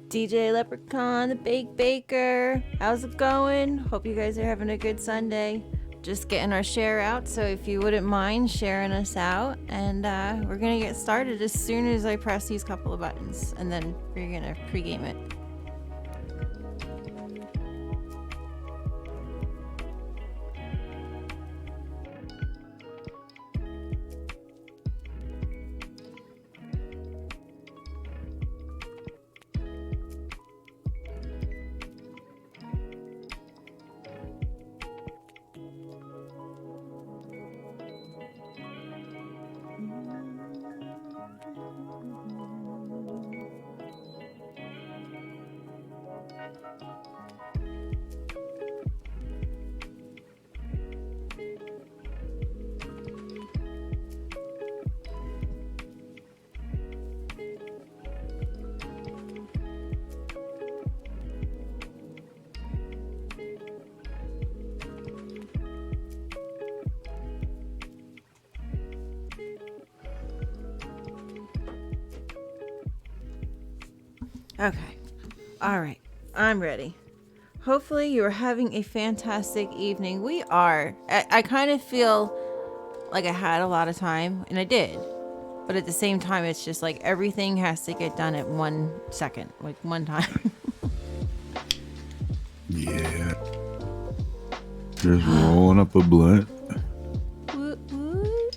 DJ Leprechaun, the Bake Baker. How's it going? Hope you guys are having a good Sunday. Just getting our share out, so if you wouldn't mind sharing us out, and we're gonna get started as soon as I press these couple of buttons, and then we're gonna pregame it. Okay. All right. I'm ready. Hopefully you are having a fantastic evening. We are. I kind of feel like I had a lot of time, and I did. But at the same time, it's just like everything has to get done at 1 second, like one time. Yeah. Just rolling up a blunt. Woot, woot.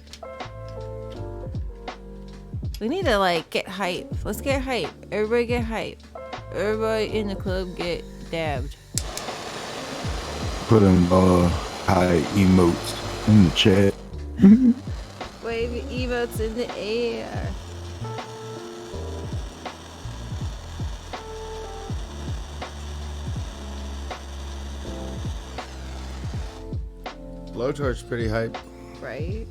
We need to like get hype. Let's get hype. Everybody get hype. Everybody in the club get dabbed. Put in high emotes in the chat. Wave emotes in the air. Blowtorch pretty hype. Right?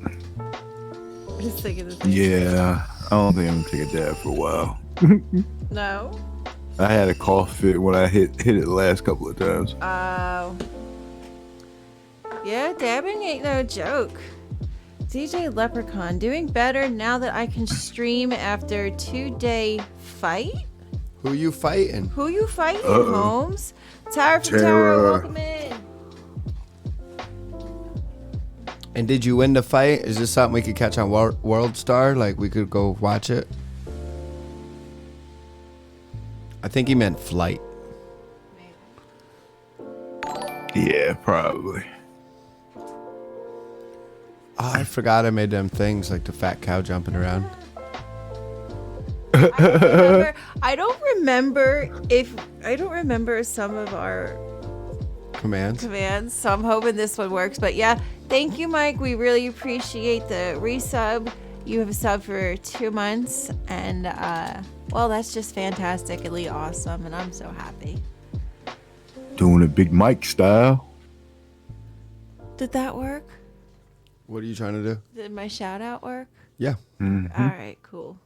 Just thinking the same. Yeah, I don't think I'm gonna take a dab for a while. No? I had a cough fit when I hit it the last couple of times. Oh. Yeah, dabbing ain't no joke. DJ Leprechaun doing better now that I can stream after 2-day fight. Who you fighting? Who you fighting, Holmes? Tara from Tara, welcome in. And did you win the fight? Is this something we could catch on World Star? Like we could go watch it? I think he meant flight. Yeah, probably. Oh, I forgot I made them things like the fat cow jumping around. I don't remember some of our Commands. So I'm hoping this one works. But yeah, thank you, Mike. We really appreciate the resub. You have subbed for 2 months, and well, that's just fantastically awesome, and I'm so happy. Doing it Big Mike style. Did that work? What are you trying to do? Did my shout out work? Yeah. All right, cool.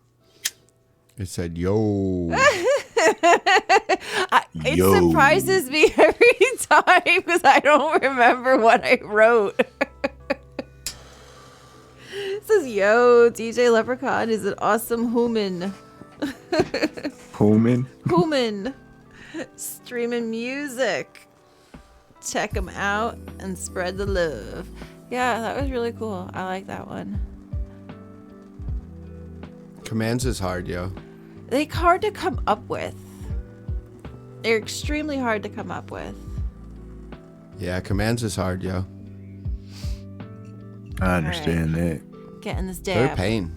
It said, yo. It surprises me every time because I don't remember what I wrote. It says, yo, DJ Leprechaun is an awesome human. Human. Streaming music. Check him out and spread the love. Yeah, that was really cool. I like that one. Commands is hard, yo. They're hard to come up with. They're extremely hard to come up with. Yeah, commands is hard, yo. I understand that. Getting this They're dab. pain.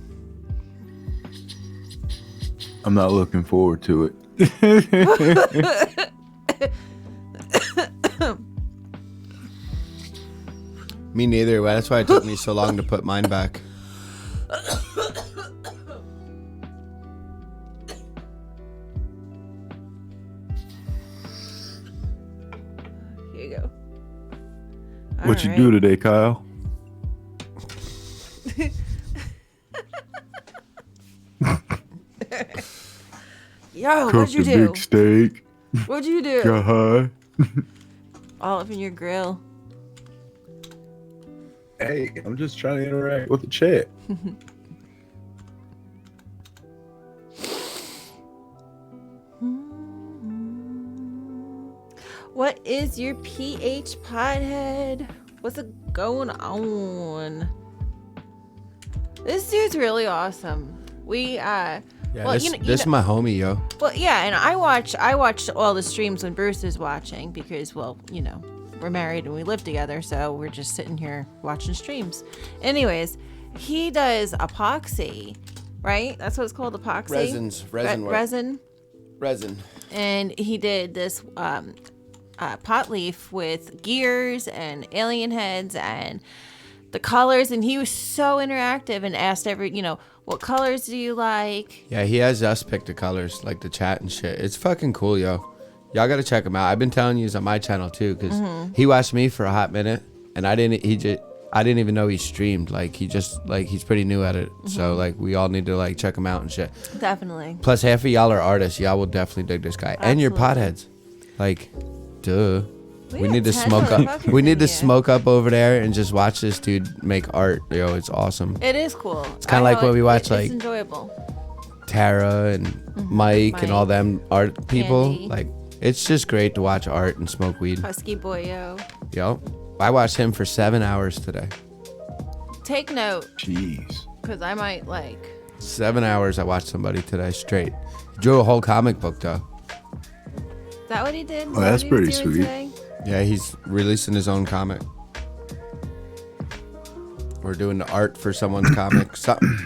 I'm not looking forward to it. Me neither. Well, that's why it took me so long to put mine back. Here you go. What you do today, Kyle? Yo, what'd Cooked you a do? big steak. What'd you do? Got high. All up in your grill. Hey, I'm just trying to interact with the chat. What is your PH pothead? What's going on? This dude's really awesome. We Yeah, well, this is my homie, yo. well, yeah, and I watch all the streams when Bruce is watching because, well, you know, we're married and we live together, so we're just sitting here watching streams. Anyways, he does epoxy, right? That's what it's called, epoxy. Resin work. Resin. And he did this pot leaf with gears and alien heads and the colors, and he was so interactive and asked what colors do you like? Yeah, he has us pick the colors, like the chat and shit. It's fucking cool, yo. Y'all gotta check him out. I've been telling you he's on my channel too, because he watched me for a hot minute, and I didn't even know he streamed. Like he's pretty new at it. So like we all need to like check him out and shit. Definitely. Plus half of y'all are artists. Y'all will definitely dig this guy. And you're Absolutely. potheads. Like, duh. We have need to 10 smoke up. motherfuckers We need in to here. smoke up over there and just watch this dude make art. Yo, it's awesome. It is cool. It's kinda like when we watch, like- it's enjoyable. Tara and Mike and all Mike. them art people. Andy. Like, it's just great to watch art and smoke weed. Husky Boyo. Yo, I watched him for 7 hours today. Take note, Jeez. because I might like. 7 hours I watched somebody today straight. Drew a whole comic book though. Is that what he did? Is Oh, that that's what he was pretty doing sweet. today? Yeah, he's releasing his own comic. We're doing the art for someone's comic, something.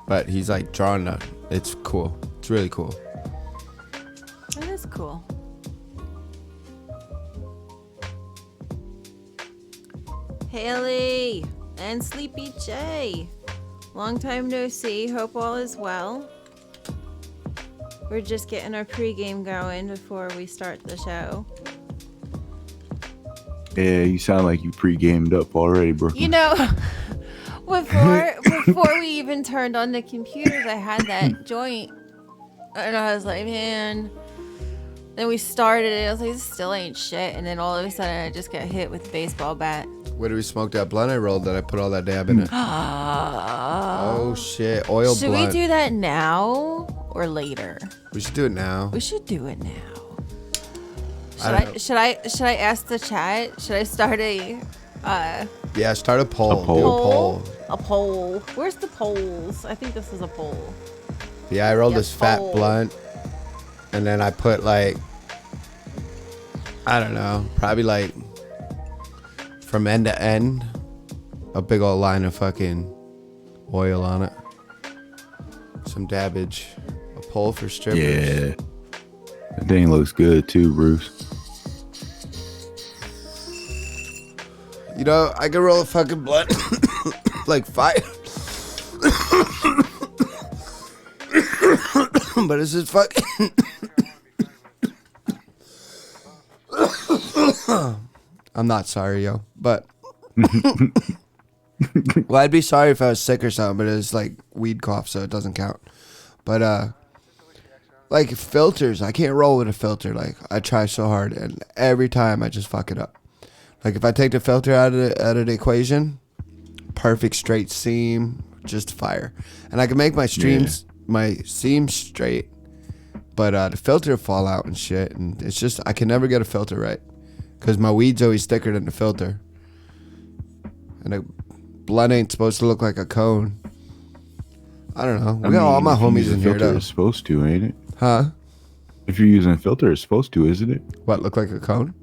But he's like drawing the. It's cool. It's really cool. It is cool. Haley and Sleepy J. Long time no see. Hope all is well. We're just getting our pregame going before we start the show. Yeah, you sound like you pre-gamed up already, bro. You know, before we even turned on the computers, I had that joint, and I was like, man, Then we started it. I was like, this still ain't shit. And then all of a sudden, I just got hit with a baseball bat. Where do we smoke that blunt I rolled that I put all that dab in it? Oh shit, oil Should blunt. we do that now or later? We should do it now. We should do it now. I Should I ask the chat? Should I start a Yeah, start a poll. A poll. Do a poll. A poll. Where's the polls? I think this is a poll. Yeah, I rolled Yeah, this fat poll. blunt, and then I put like, I don't know, probably like from end to end, a big old line of fucking oil on it. Some dabbage. A poll for strippers. Yeah. That thing looks good too, Bruce. You know, I could roll a fucking blunt like fire. But it's just fucking. I'm not sorry, yo. But. Well, I'd be sorry if I was sick or something, but it's like weed cough, so it doesn't count. But, like filters, I can't roll with a filter. Like, I try so hard, and every time I just fuck it up. Like, if I take the filter out of the equation, perfect straight seam, just fire. And I can make my streams, my seams straight, but the filter fall out and shit. And it's just, I can never get a filter right. Because my weed's always thicker than the filter. And a blunt ain't supposed to look like a cone. I don't know. We got all my homies in here, though. It's supposed to, ain't it? Huh? If you're using a filter, it's supposed to, isn't it? What, look like a cone?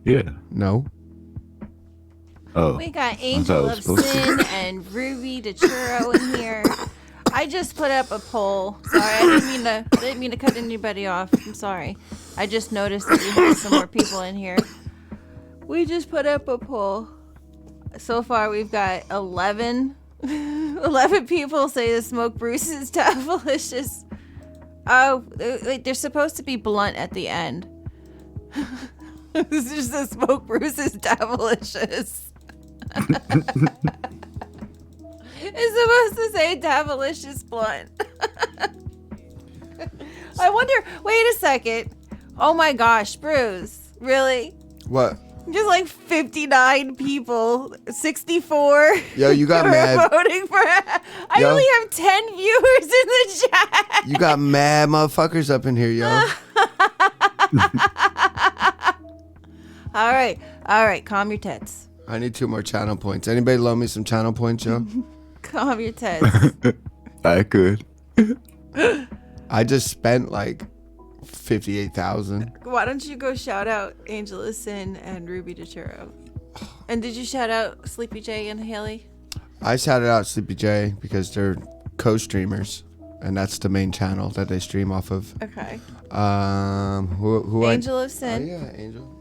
Yeah. No. Oh. We got thought Angel it of was supposed to. Sin and Ruby de Churro in here. I just put up a poll. Sorry, I didn't mean to cut anybody off. I'm sorry. I just noticed that we have some more people in here. We just put up a poll. So far, we've got 11 people say the Smoke Bruce is delicious. Oh, wait, they're supposed to be blunt at the end. This is the Smoke Bruce is delicious. It's supposed to say delicious blunt. I wonder, wait a second. Oh my gosh, Bruce, really? What? Just like 59 people, 64. Yo, you got who are mad. voting for. I Yo. only have 10 viewers in the chat. You got mad motherfuckers up in here, yo. All right, calm your tits. I need 2 more channel points. Anybody loan me some channel points, yo? Calm your tits. I could. I just spent like 58,000. Why don't you go shout out Angela Sin and Ruby de Churro? And did you shout out Sleepy J and Haley? I shouted out Sleepy J because they're co-streamers, and that's the main channel that they stream off of. Okay. Who Angel of Oh Sin. yeah, Angel.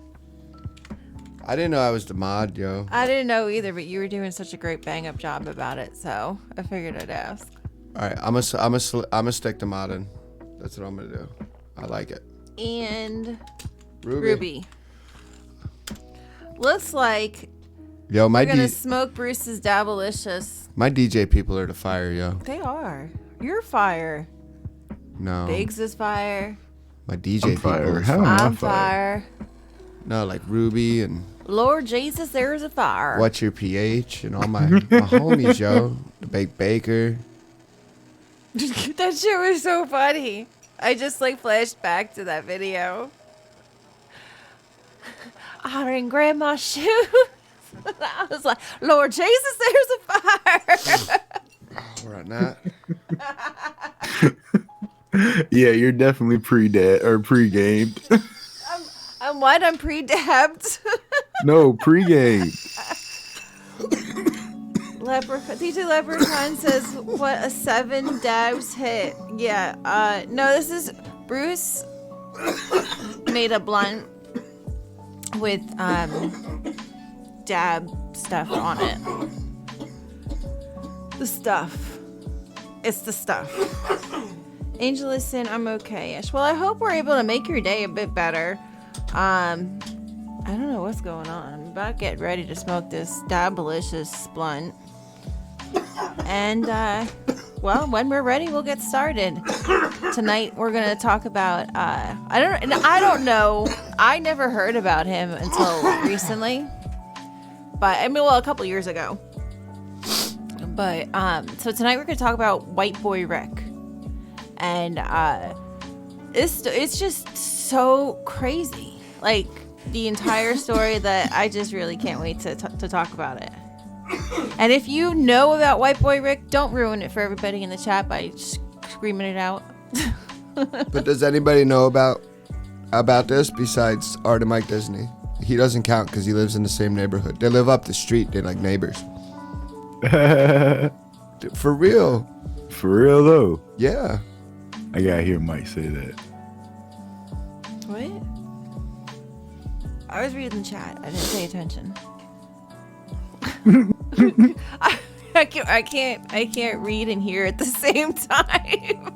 I didn't know I was the mod, yo. I didn't know either, but you were doing such a great bang up job about it, so I figured I'd ask. All right, I'm a stick to mod in. That's what I'm gonna do. I like it. And Ruby. Looks like Yo, we're gonna smoke Bruce's Dabalicious. my DJ people are the fire, yo. They are. You're fire. No, Biggs is fire. my DJ I'm people fire. is How fire. am I I'm fire? fire. No, like Ruby and Lord Jesus, there's a fire. What's Your PH and all my homies, yo. The Baked Baker. That shit was so funny. I just like flashed back to that video. Honoring grandma's shoes. I was like, Lord Jesus, there's a fire. We're on that. Yeah, you're definitely pre-gamed. I'm what? I'm pre-dabbed. No, pre-game. DJ Leprechaun says, what a 7 dabs hit. Yeah, no, this is Bruce made a blunt with dab stuff on it. The stuff. It's the stuff. Angel is Sin, I'm okay-ish. Well, I hope we're able to make your day a bit better. I don't know what's going on. I'm about to get ready to smoke this Dabalicious blunt. And Well, when we're ready, we'll get started. Tonight, we're gonna talk about. I don't know. I never heard about him until recently. But I mean, well, a couple years ago. But so tonight we're gonna talk about White Boy Rick, and it's just so crazy. Like the entire story that I just really can't wait to talk about it. And if you know about White Boy Rick, don't ruin it for everybody in the chat by screaming it out. But does anybody know about this besides Art and Mike Disney? He doesn't count because he lives in the same neighborhood. They live up the street. They're like neighbors. For real. For real though. Yeah. I gotta hear Mike say that. What? I was reading the chat. I didn't pay attention. I can't read and hear at the same time.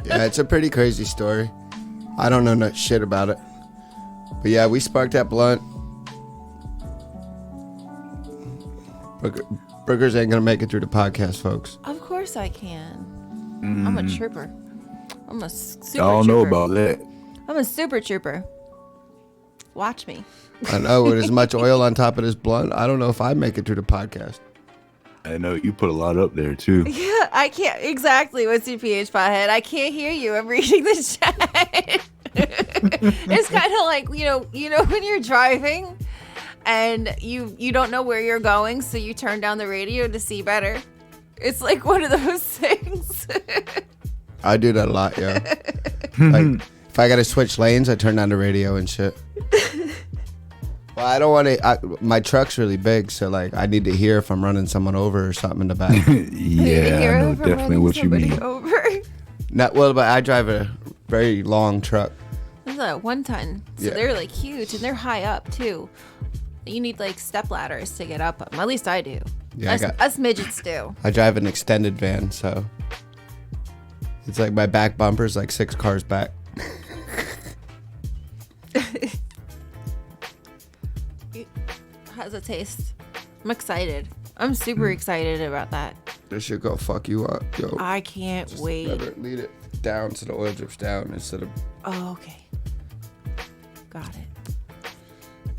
Yeah, it's a pretty crazy story. I don't know shit about it. But yeah, we sparked that blunt. Burgers ain't gonna make it through the podcast, folks. Of course I can. I'm a trooper. I'm a super I don't trooper. know about that. I'm a super trooper. Watch me. I know, with as much oil on top of this blunt, I don't know if I make it through the podcast. I know you put a lot up there too. Yeah, I can't. Exactly. What's your PH pothead? I can't hear you. I'm reading the chat. It's kind of like, you know when you're driving and you don't know where you're going, so you turn down the radio to see better. It's like one of those things. I do that a lot, yeah. Like, if I gotta switch lanes, I turn down the radio and shit. Well, I don't want to. My truck's really big, so like I need to hear if I'm running someone over or something in the back. Yeah, I know definitely what you mean. Over. Not well, but I drive a very long truck. That's a 1 ton. So Yeah. they're like huge and they're high up too. You need like step ladders to get up them. At least I do. Yeah, Us midgets do. I drive an extended van, so it's like my back bumper's like 6 cars back. How's it taste? I'm excited. I'm super excited about that. This shit go fuck you up, yo. I can't wait. Better lead it down so the oil drips down instead of. Oh, okay. Got it.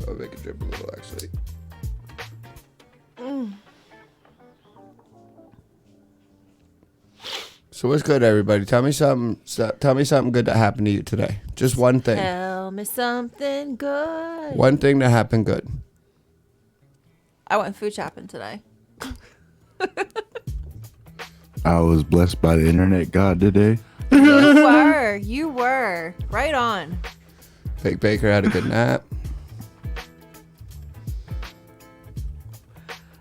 I'll make it drip a little, actually. So what's good, everybody? Tell me something. Tell me something good that happened to you today. Just one thing. Tell me something good. One thing that happened good. I went food shopping today. I was blessed by the internet god today. You were. Right on. Fake Baker had a good nap.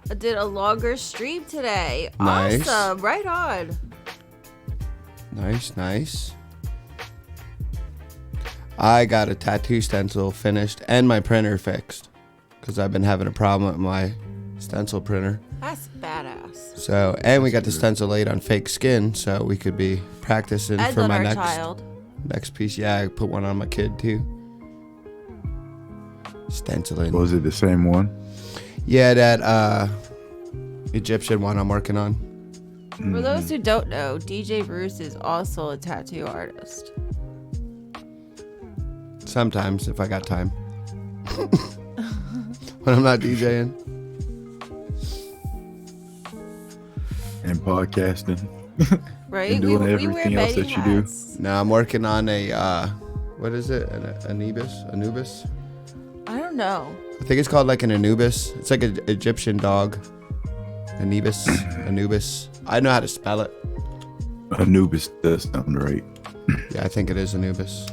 I did a longer stream today. Nice. Awesome. Right on. Nice. I got a tattoo stencil finished and my printer fixed because I've been having a problem with my stencil printer. That's badass. So, and we got the stencil laid on fake skin, so we could be practicing And for on my our child. next piece. Yeah, I put one on my kid too. Stenciling. Was it the same one? Yeah, that Egyptian one I'm working on. For those who don't know, DJ Bruce is also a tattoo artist. Sometimes, if I got time. When I'm not DJing. And podcasting. Right? And doing we wear everything else many that you do. hats. Now I'm working on a, what is it? Anubis? I don't know. I think it's called like an Anubis. It's like an Egyptian dog. Anubis. I know how to spell it. Anubis does sound right. Yeah, I think it is Anubis.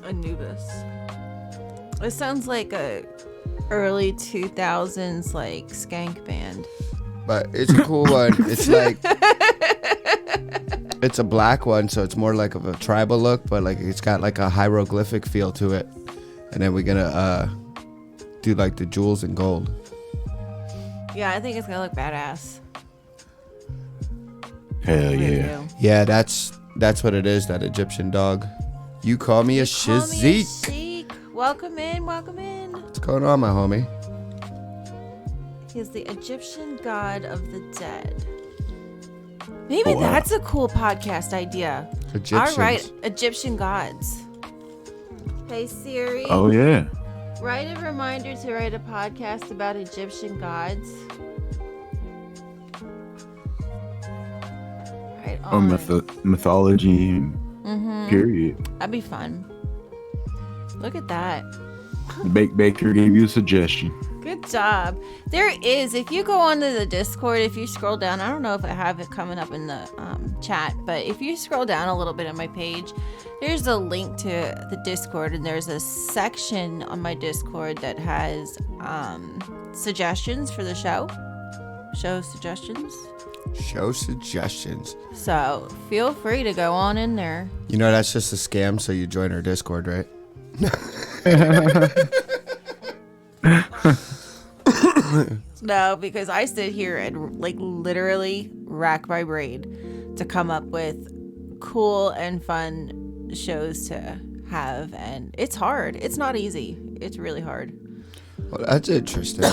Anubis. It sounds like a early 2000s like skank band. But it's a cool one. It's like it's a black one, so it's more like of a tribal look, but like it's got like a hieroglyphic feel to it. And then we're gonna do like the jewels in gold. Yeah, I think it's gonna look badass. Hell I really yeah. do. Yeah, that's what it is, that Egyptian dog. You call me a Call me a shizik. chic. Welcome in, welcome in. What's going on, my homie? He is the Egyptian god of the dead. Maybe Wow. that's a cool podcast idea. Egyptians. All right, Egyptian gods. Hey Siri, Oh yeah. write a reminder to write a podcast about Egyptian gods. Right Or on. mythology. Period. That'd be fun. Look at that. Baker gave you a suggestion. Good job. There is, if you go onto the Discord, if you scroll down, I don't know if I have it coming up in the chat, but if you scroll down a little bit on my page, there's a link to the Discord, and there's a section on my Discord that has suggestions for the show. Show suggestions. Show suggestions. So feel free to go on in there. You know that's just a scam, so you join our Discord, right? No, because I sit here and like literally rack my brain to come up with cool and fun shows to have, and it's hard. It's not easy. It's really hard. Well, that's interesting.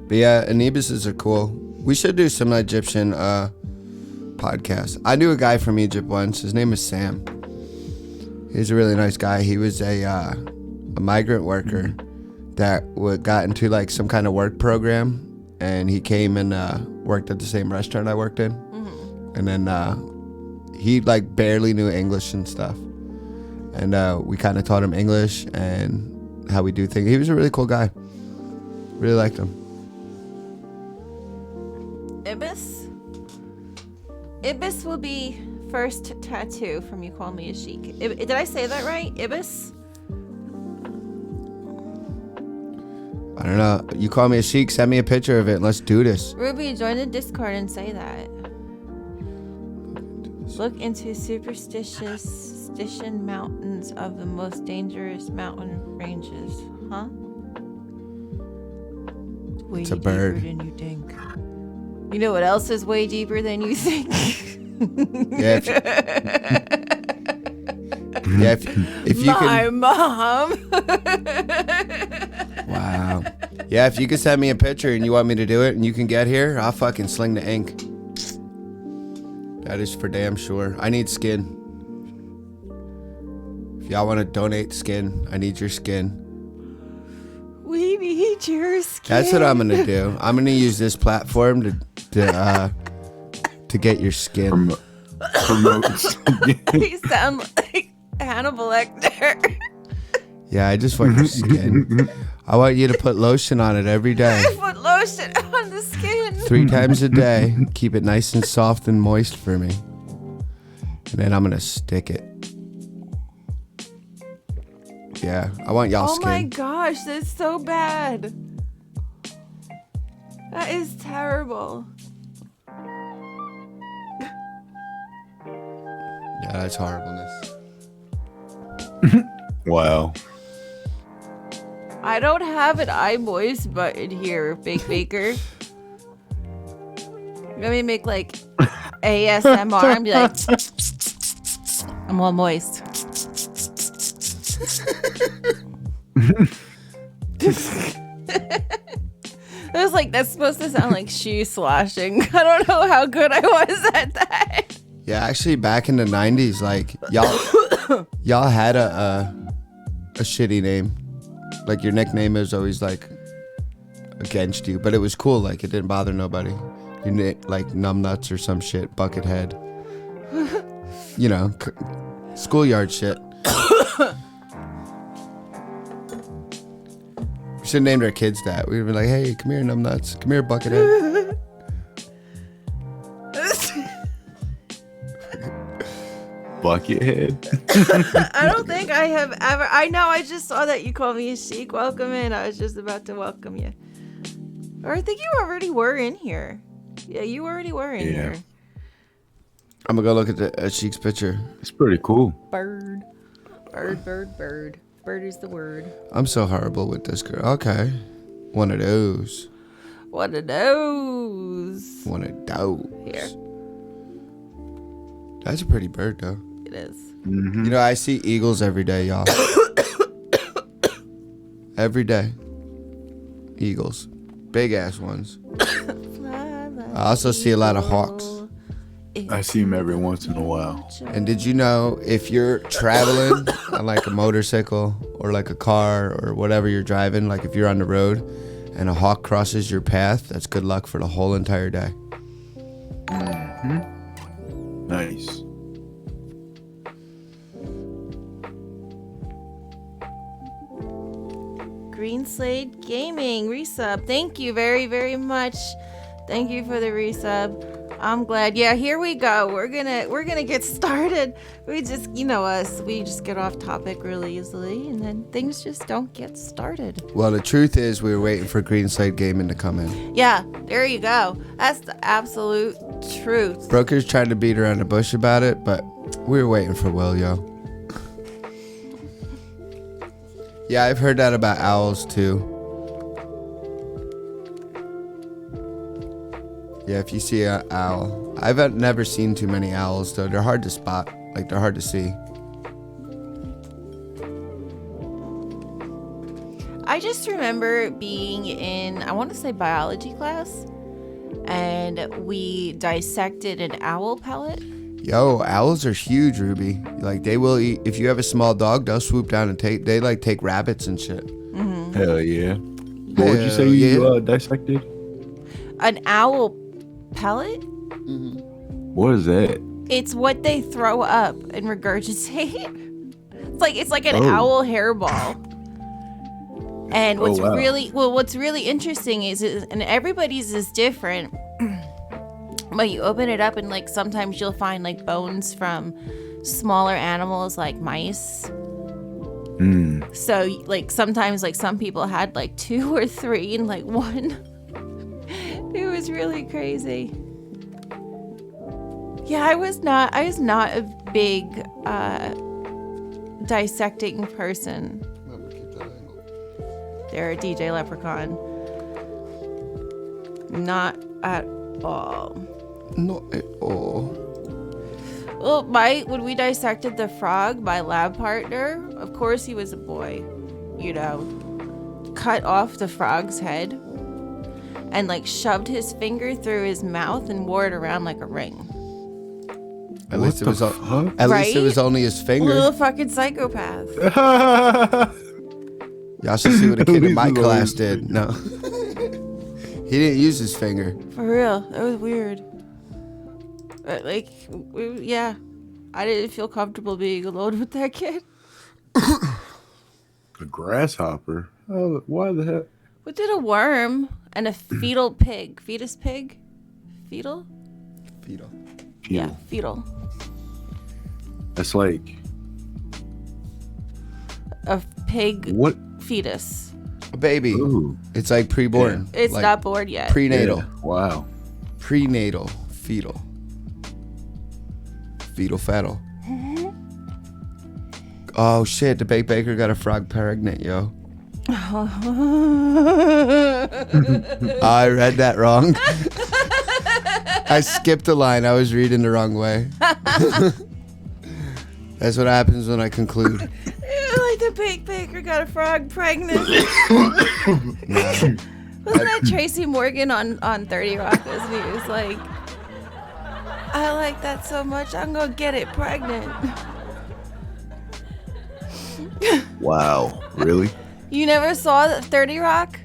But yeah, Anibuses are cool. We should do some Egyptian podcasts. I knew a guy from Egypt once. His name is Sam. He's a really nice guy. He was a migrant worker that got into like some kind of work program, and he came and worked at the same restaurant I worked in. And then he like barely knew English and stuff, and we kind of taught him English and how we do things. He was a really cool guy. Really liked him. Ibis will be first tattoo from You Call Me a Sheik. Did I say that right? Ibis? I don't know. You call me a sheik, send me a picture of it, and let's do this. Ruby, join the Discord and say that. Look into superstition mountains of the most dangerous mountain ranges. Huh? Way It's a deeper bird. than you think. You know what else is way deeper than you think? Yeah, if you My can. mom. Wow. Yeah, if you can send me a picture and you want me to do it and you can get here, I'll fucking sling the ink. That is for damn sure. I need skin. If y'all want to donate skin, I need your skin. We need your skin. That's what I'm gonna do. I'm gonna use this platform to get your skin. Promotes. You sound like Hannibal Lecter. Yeah, I just want your skin. I want you to put lotion on it every day. Put lotion on the skin. 3 times a day. Keep it nice and soft and moist for me. And then I'm gonna stick it. Yeah, I want y'all Oh skin. my gosh, that's so bad. That is terrible. Yeah, that's horribleness. Wow. I don't have an iVoice button here, Big Baker. Let me make like ASMR and be like, I'm all moist. It was like, that's supposed to sound like shoe sloshing. I don't know how good I was at that. Yeah, actually, back in the 90s, like y'all had a shitty name. Like your nickname is always like against you, but it was cool. Like it didn't bother nobody. Like numbnuts or some shit, buckethead. You know, schoolyard shit. We should have named our kids that. We'd be like, hey, come here, numbnuts. Come here, buckethead. Buckethead. I don't think I have ever. I know, I just saw that you called me a sheik. Welcome in. I was just about to welcome you. Or I think you already were in here. Yeah, you already were in here. I'm gonna go look at the Sheik's picture. It's pretty cool. Bird. Bird, bird, bird. Bird is the word. I'm so horrible with this girl. Okay. One of those. One of those. One of those. Here. That's a pretty bird, though. It is. You know, I see eagles every day, y'all. Every day. Eagles. Big ass ones. I also see a lot of hawks. I see them every once in a while. And did you know if you're traveling on like a motorcycle or like a car or whatever you're driving, like if you're on the road and a hawk crosses your path, that's good luck for the whole entire day. Nice. Green Slade Gaming resub. Thank you very, very much. Thank you for the resub. I'm glad. Yeah, here we go. We're gonna get started. We just, you know us, we just get off topic really easily, and then things just don't get started. Well, the truth is we were waiting for Green Slade Gaming to come in. Yeah, there you go. That's the absolute truth. Brooker's trying to beat around the bush about it, but we were waiting for Will, yo. Yeah, I've heard that about owls too. Yeah, if you see an owl. I've never seen too many owls, though. They're hard to spot. Like, they're hard to see. I just remember being in, I want to say biology class, and we dissected an owl pellet. Yo, owls are huge, Ruby. Like, they will eat. If you have a small dog, they'll swoop down and take rabbits and shit. Hell yeah. What would you say you dissected? An owl pellet? What is that? It's what they throw up and regurgitate. It's like an owl hairball. And what's really interesting is, and everybody's is different. But you open it up and like sometimes you'll find like bones from smaller animals like mice. So like sometimes like some people had like 2 or 3 in like one. It was really crazy. Yeah, I was not a big dissecting person. There, DJ Leprechaun. Not at all. Not at all. Well, when we dissected the frog, my lab partner, of course he was a boy, you know, cut off the frog's head and like shoved his finger through his mouth and wore it around like a ring. At least it was only his finger. Little fucking psychopath. Y'all should see what a kid in my class did. No. He didn't use his finger. For real. That was weird. Yeah. I didn't feel comfortable being alone with that kid. A grasshopper? Oh, why the heck? What did a worm and a fetal pig? Fetus pig? Fetal? Fetal. Yeah, fetal. That's like a pig. What? Fetus. A baby. Ooh. It's like preborn. Yeah. It's like not born yet. Prenatal. Yeah. Wow. Prenatal. Fetal. Fetal fetal. Oh shit, the baked baker got a frog pregnant, yo. I read that wrong. I skipped a line. I was reading the wrong way. That's what happens when I conclude. Like the baked baker got a frog pregnant. Wasn't that Tracy Morgan on 30 Rock? Wasn't he? He was like, I like that so much, I'm gonna get it pregnant. Wow. Really? You never saw 30 Rock?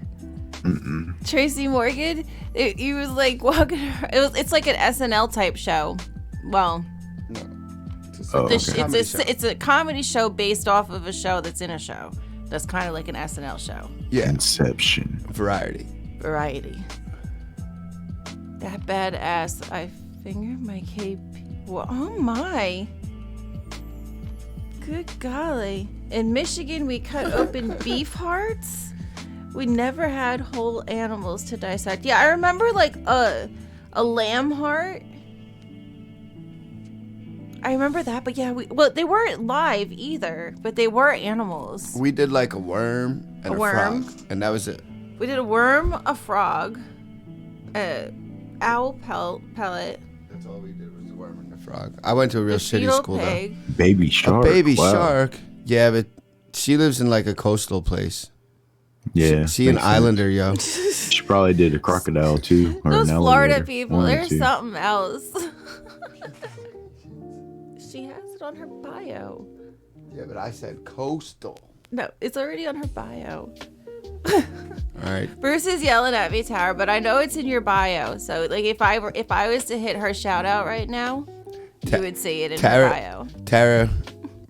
Mm-mm. Tracy Morgan? He was like walking around. It's like an SNL type show. Well, No. It's a comedy show based off of a show that's in a show. That's kind of like an SNL show. Yeah. Inception. Variety. That badass. I fingered my KP. Well, oh my. Good golly. In Michigan, we cut open beef hearts. We never had whole animals to dissect. Yeah, I remember like a lamb heart. I remember that, but yeah, they weren't live either, but they were animals. We did like a worm and a frog, and that was it. We did a worm, a frog, a owl pellet. That's all we did was the worm and the frog. I went to a real The shitty fetal school pig. Baby though. shark. A baby Wow. shark. Yeah, but she lives in like a coastal place. Yeah. She an makes sense. islander, yo. She probably did a crocodile too. Or Those an Florida alligator. people, One of the there's two. something else. She has it on her bio. Yeah, but I said coastal. No, it's already on her bio. All right. Bruce is yelling at me, Tara, but I know it's in your bio. So, like, if I was to hit her shout out right now, you would see it in her bio. Tara,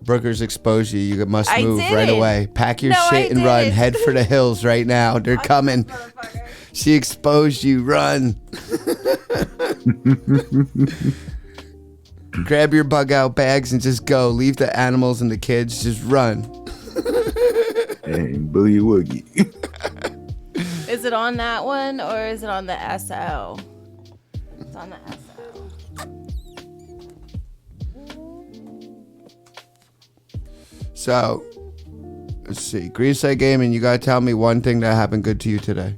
Brooker's exposed you. You must I move right didn't. away. Pack your No, I shit and run. didn't. Head for the hills right now. They're coming. Motherfucker. She exposed you. Run. Grab your bug out bags and just go. Leave the animals and the kids. Just run. And boogie woogie. Is it on that one or is it on the SL? It's on the SL. So, let's see. Greenside Gaming, you gotta tell me one thing that happened good to you today.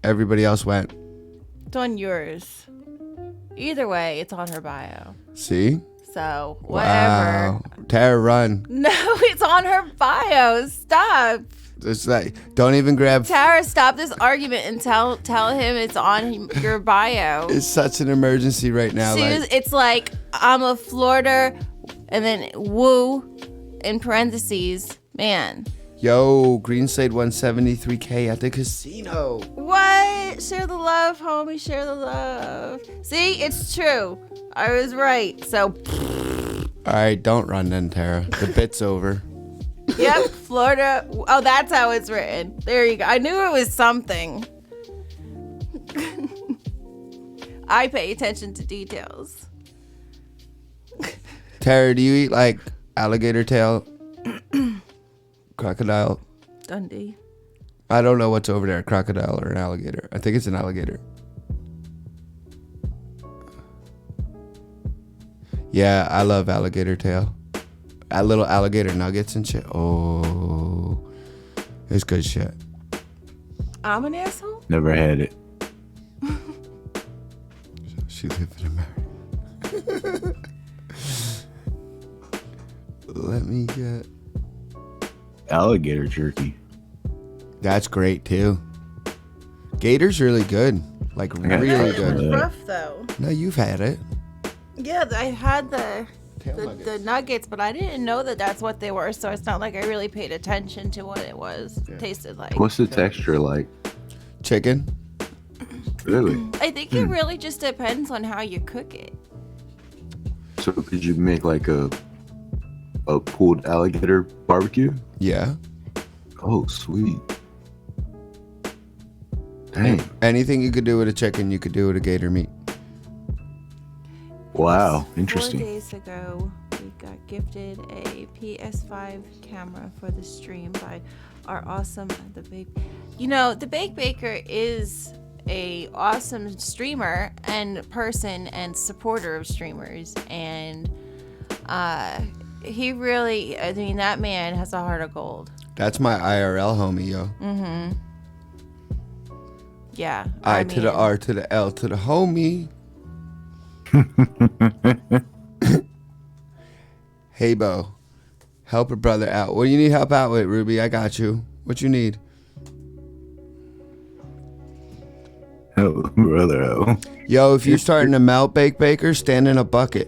Everybody else went. It's on yours. Either way, it's on her bio. See? So, whatever. Wow. Tara, run. No, it's on her bio. Stop. It's like, don't even grab. Tara, stop this argument and tell him it's on your bio. It's such an emergency right now. It's like, I'm a Florida, and then woo, in parentheses, man. Yo, Greenside 173K at the casino. What? Share the love, homie. Share the love. See, it's true. I was right. So, All right, don't run then, Tara. The bit's over. yep, Florida. Oh, that's how it's written. There you go. I knew it was something. I pay attention to details. Tara, do you eat like alligator tail? Crocodile? Dundee. I don't know what's over there, a crocodile or an alligator. I think it's an alligator. Yeah, I love alligator tail. Little alligator nuggets and shit. Oh, it's good shit. I'm an asshole? Never had it. She lived in America. Let me get... Alligator jerky. That's great too. Gator's really good. Like got really tried It's good. some. rough, though. No, you've had it. Yeah, I had the nuggets. the nuggets, but I didn't know that that's what they were, so it's not like I really paid attention to what it was. Yeah. Tasted like. What's the texture like? Chicken. Really? I think it really just depends on how you cook it. So could you make like a pulled alligator barbecue? Yeah. Oh, sweet. Dang. Anything you could do with a chicken, you could do with a gator meat. Wow. 4 Interesting. days ago, we got gifted a PS5 camera for the stream by our awesome the Bake. You know, the Bake Baker is a awesome streamer and person and supporter of streamers, and he really, I mean, that man has a heart of gold. That's my IRL homie, yo. Yeah. I to the mean, R to the L to the homie. Hey, Bo. Help a brother out. What do you need help out with, Ruby? I got you. What you need? Oh, brother. Oh. Yo, if you're starting to melt, Bake Baker, stand in a bucket.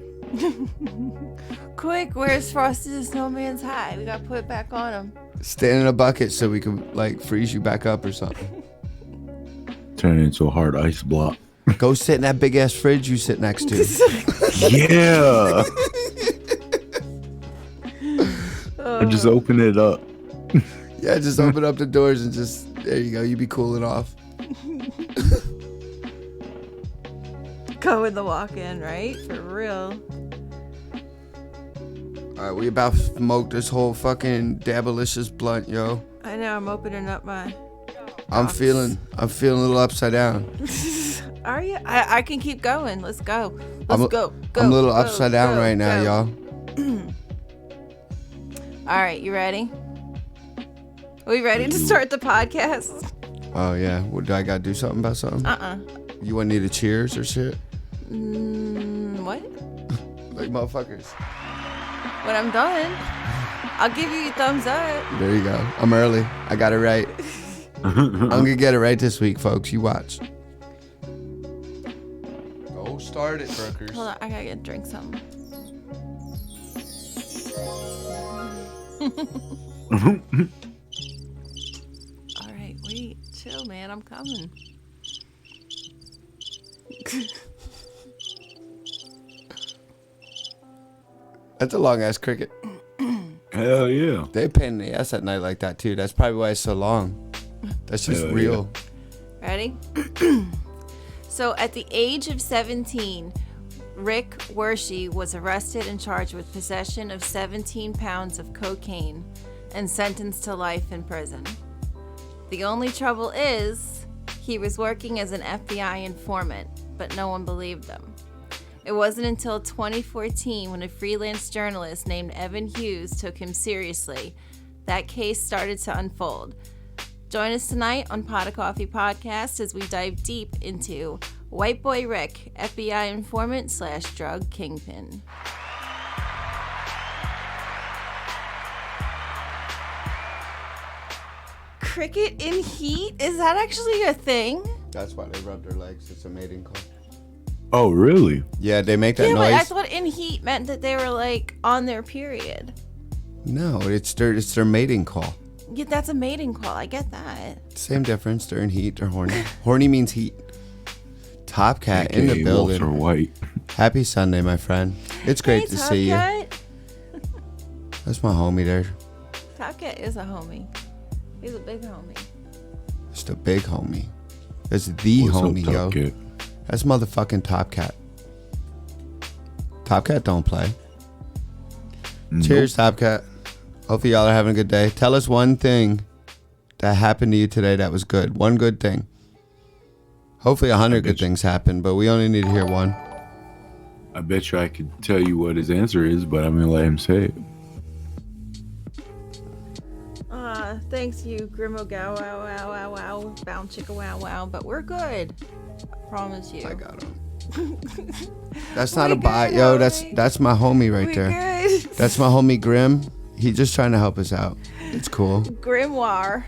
Quick, where's Frosty the Snowman's hat? We gotta put it back on him. Stand in a bucket so we can, like, freeze you back up or something. Turn it into a hard ice block. Go sit in that big-ass fridge you sit next to. Yeah. I just open it up. Yeah, just open up the doors and just, there you go. You be cooling off. Go in the walk-in, right? For real. All right, we about to smoke this whole fucking dabalicious blunt, yo. I know, I'm opening up my... I'm feeling a little upside down. Are you? I can keep going. Let's go. Let's go. I'm a little upside down right now, y'all. All right, you ready? Are we ready to start the podcast? Oh yeah, what do I gotta do something about something? You want to need a cheers or shit? What? Like motherfuckers. When I'm done, I'll give you a thumbs up. There you go. I'm early. I got it right. I'm gonna get it right this week, folks. You watch. Go start it, Brokers. Hold on, I gotta get drink something. All right, wait, chill, man. I'm coming. That's a long ass cricket. Hell yeah. They pain in the ass at night like that too. That's probably why it's so long. That's just Hell real. yeah. Ready? So, at the age of 17, Rick Wershe was arrested and charged with possession of 17 pounds of cocaine and sentenced to life in prison. The only trouble is, he was working as an FBI informant, but no one believed them. It wasn't until 2014 when a freelance journalist named Evan Hughes took him seriously that case started to unfold. Join us tonight on Pot of Coffee Podcast as we dive deep into White Boy Rick, FBI informant / drug kingpin. Cricket in heat? Is that actually a thing? That's why they rub their legs. It's a mating call. Oh, really? Yeah, they make that Yeah, but noise. I thought in heat meant that they were like on their period. No, it's their mating call. Yeah, that's a mating call. I get that. Same difference. They're in heat. They're horny. Horny means heat. Top Cat in the AKA building. Walter White. Happy Sunday, my friend. It's great to see you. Cat. That's my homie there. Top Cat is a homie. He's a big homie. Just a big homie. That's the What's up, homie, Top yo. Cat? That's motherfucking Top Cat. Top Cat don't play. Nope. Cheers, Top Cat. Hopefully y'all are having a good day. Tell us one thing that happened to you today that was good. One good thing. Hopefully 100 good things happened, but we only need to hear one. I bet you I could tell you what his answer is, but I'm going to let him say it. Thanks you, Grimo Gow Wow Wow Wow Wow, Bound Chicka Wow Wow, but we're good. I promise you. I got him. That's not We a bot, good, yo. homie. That's my homie right We there. good. That's my homie Grim. He's just trying to help us out. It's cool. Grimoire.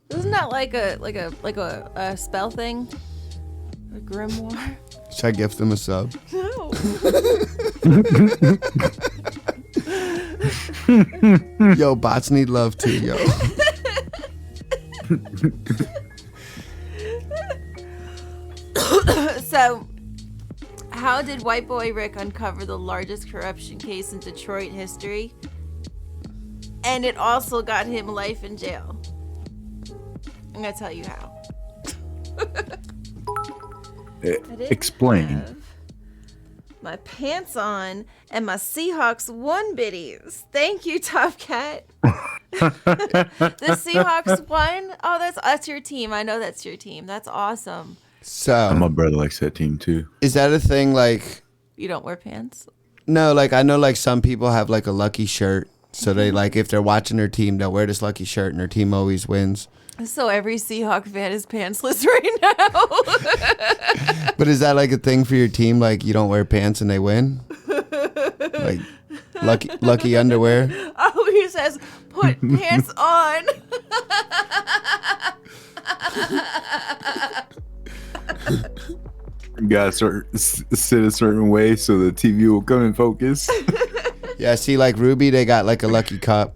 Isn't that like a spell thing? A grimoire? Should I gift him a sub? No. Yo, bots need love too, yo. So, how did White Boy Rick uncover the largest corruption case in Detroit history? And it also got him life in jail. I'm gonna tell you how. I didn't Explain. have my pants on and my Seahawks won biddies. Thank you, Top Cat. The Seahawks won. Oh, that's your team. I know that's your team. That's awesome. So, My brother likes that team too. is that a thing like... You don't wear pants? No, like I know like some people have like a lucky shirt. So they like if they're watching their team, they'll wear this lucky shirt and their team always wins. So every Seahawk fan is pantsless right now. But is that like a thing for your team? Like you don't wear pants and they win? Like lucky underwear? Oh, he says, put pants on. You gotta sit a certain way so the TV will come in focus. Yeah, see like Ruby, they got like a lucky cup.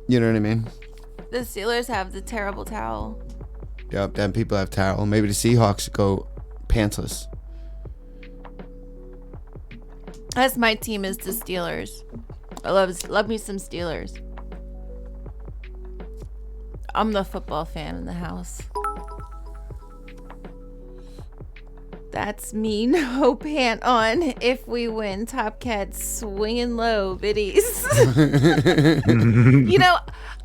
You know what I mean? The Steelers have the terrible towel. Yep, then people have towel. Maybe the Seahawks go pantsless. That's my team is the Steelers. I love me some Steelers. I'm the football fan in the house. That's me, no pant on. If we win, Top Cat swinging low, biddies. You know,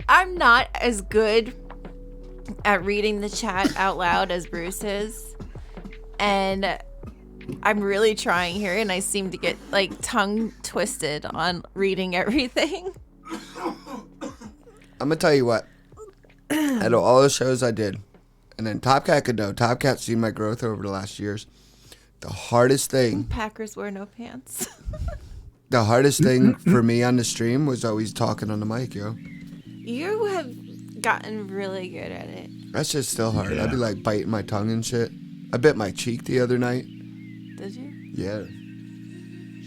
I'm not as good at reading the chat out loud as Bruce is. And I'm really trying here, and I seem to get like tongue twisted on reading everything. I'm gonna tell you what. Out of all the shows I did, And then Top Cat could know. Top Cat's seen my growth over the last years. The hardest thing Packers wear no pants. for me on the stream was always talking on the mic, yo. You have gotten really good at it. That shit's still hard. Yeah. I'd be like biting my tongue and shit. I bit my cheek the other night. Did you? Yeah.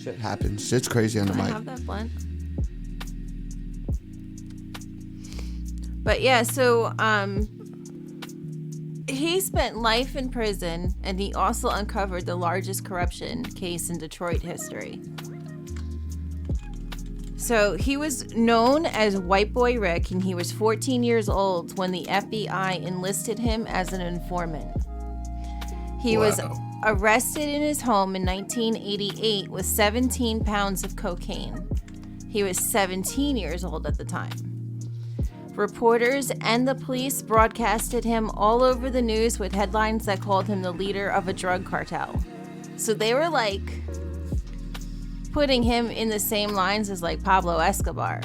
Shit happens. Shit's crazy on the I mic. have that blunt. But yeah, so he spent life in prison, and he also uncovered the largest corruption case in Detroit history. So he was known as White Boy Rick, and he was 14 years old when the FBI enlisted him as an informant. He was arrested in his home in 1988 with 17 pounds of cocaine. He was 17 years old at the time. Reporters and the police broadcasted him all over the news with headlines that called him the leader of a drug cartel. So they were like putting him in the same lines as like Pablo Escobar.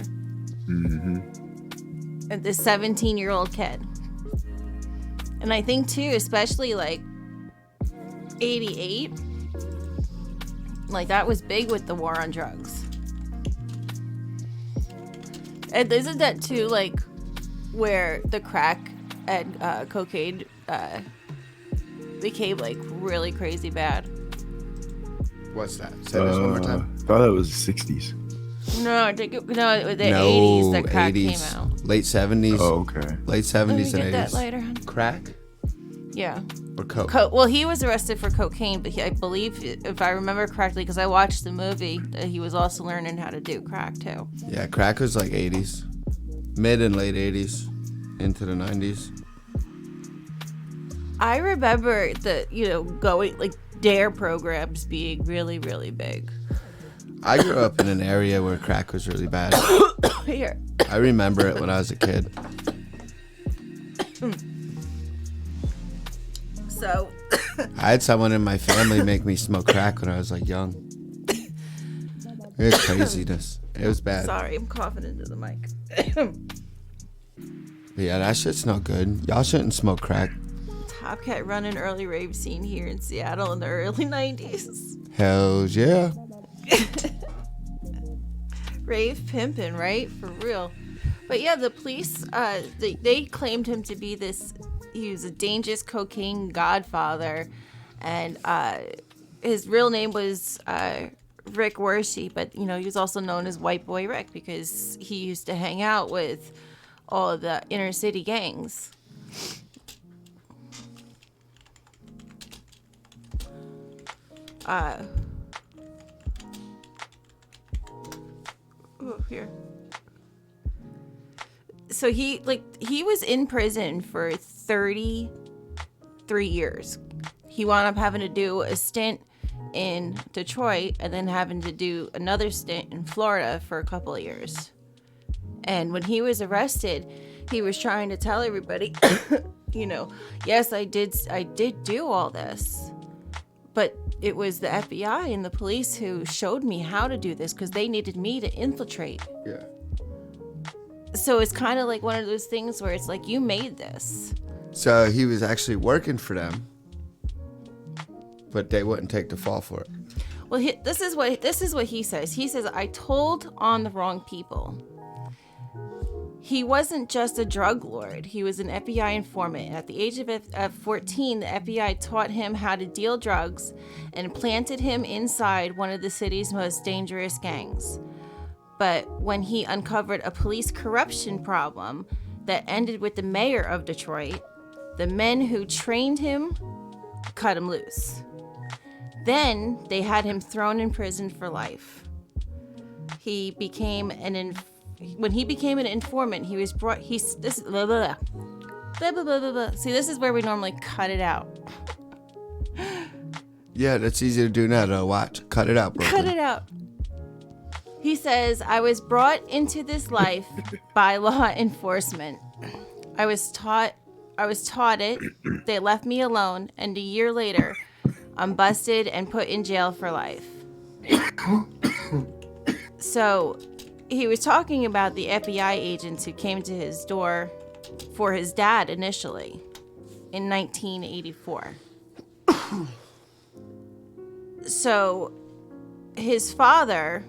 Mm-hmm. And this 17-year-old kid. And I think too, especially like 88, like that was big with the war on drugs. And isn't that too like where the crack and cocaine became like really crazy bad? What's that? Say this one more time. I thought that was the 60s. No, I think the 80s that crack 80s. came out. Late 70s. Oh, okay. Late Let 70s me and get 80s. that later. Crack Yeah. or coke? Well, he was arrested for cocaine, but I believe, if I remember correctly, because I watched the movie, that he was also learning how to do crack too. Yeah, crack was like 80s. Mid and late 80s into the 90s. I remember going like DARE programs being really, really big. I grew up in an area where crack was really bad. Here. I remember it when I was a kid. So, I had someone in my family make me smoke crack when I was like young. It was craziness. It was bad. sorry, I'm coughing into the mic. But yeah, that shit's no good. Y'all shouldn't smoke crack. Top Cat run an early rave scene here in Seattle in the early 90s. Hells yeah. Rave pimpin', right? For real. But yeah, the police, they claimed him to be he was a dangerous cocaine godfather. And his real name was Rick Wershe, but, he was also known as White Boy Rick because he used to hang out with all of the inner city gangs. Here. So he was in prison for 33 years. He wound up having to do a stint in Detroit and then having to do another stint in Florida for a couple of years. And when he was arrested, he was trying to tell everybody, yes, I did do all this. But it was the FBI and the police who showed me how to do this because they needed me to infiltrate. Yeah. So it's kind of like one of those things where it's like, you made this. So he was actually working for them, but they wouldn't take the fall for it. Well, this is what he says. He says, I told on the wrong people. He wasn't just a drug lord. He was an FBI informant. At the age of 14, the FBI taught him how to deal drugs and planted him inside one of the city's most dangerous gangs. But when he uncovered a police corruption problem that ended with the mayor of Detroit, the men who trained him cut him loose. Then they had him thrown in prison for life. When he became an informant, he was brought. This blah, blah, blah, blah, blah, blah. See, this is where we normally cut it out. Yeah, that's easy to do now though. Watch. Cut it out, bro. Cut it out. He says, I was brought into this life by law enforcement. I was taught it. They left me alone, and a year later, I'm busted and put in jail for life. So he was talking about the FBI agents who came to his door for his dad initially. in 1984. So his father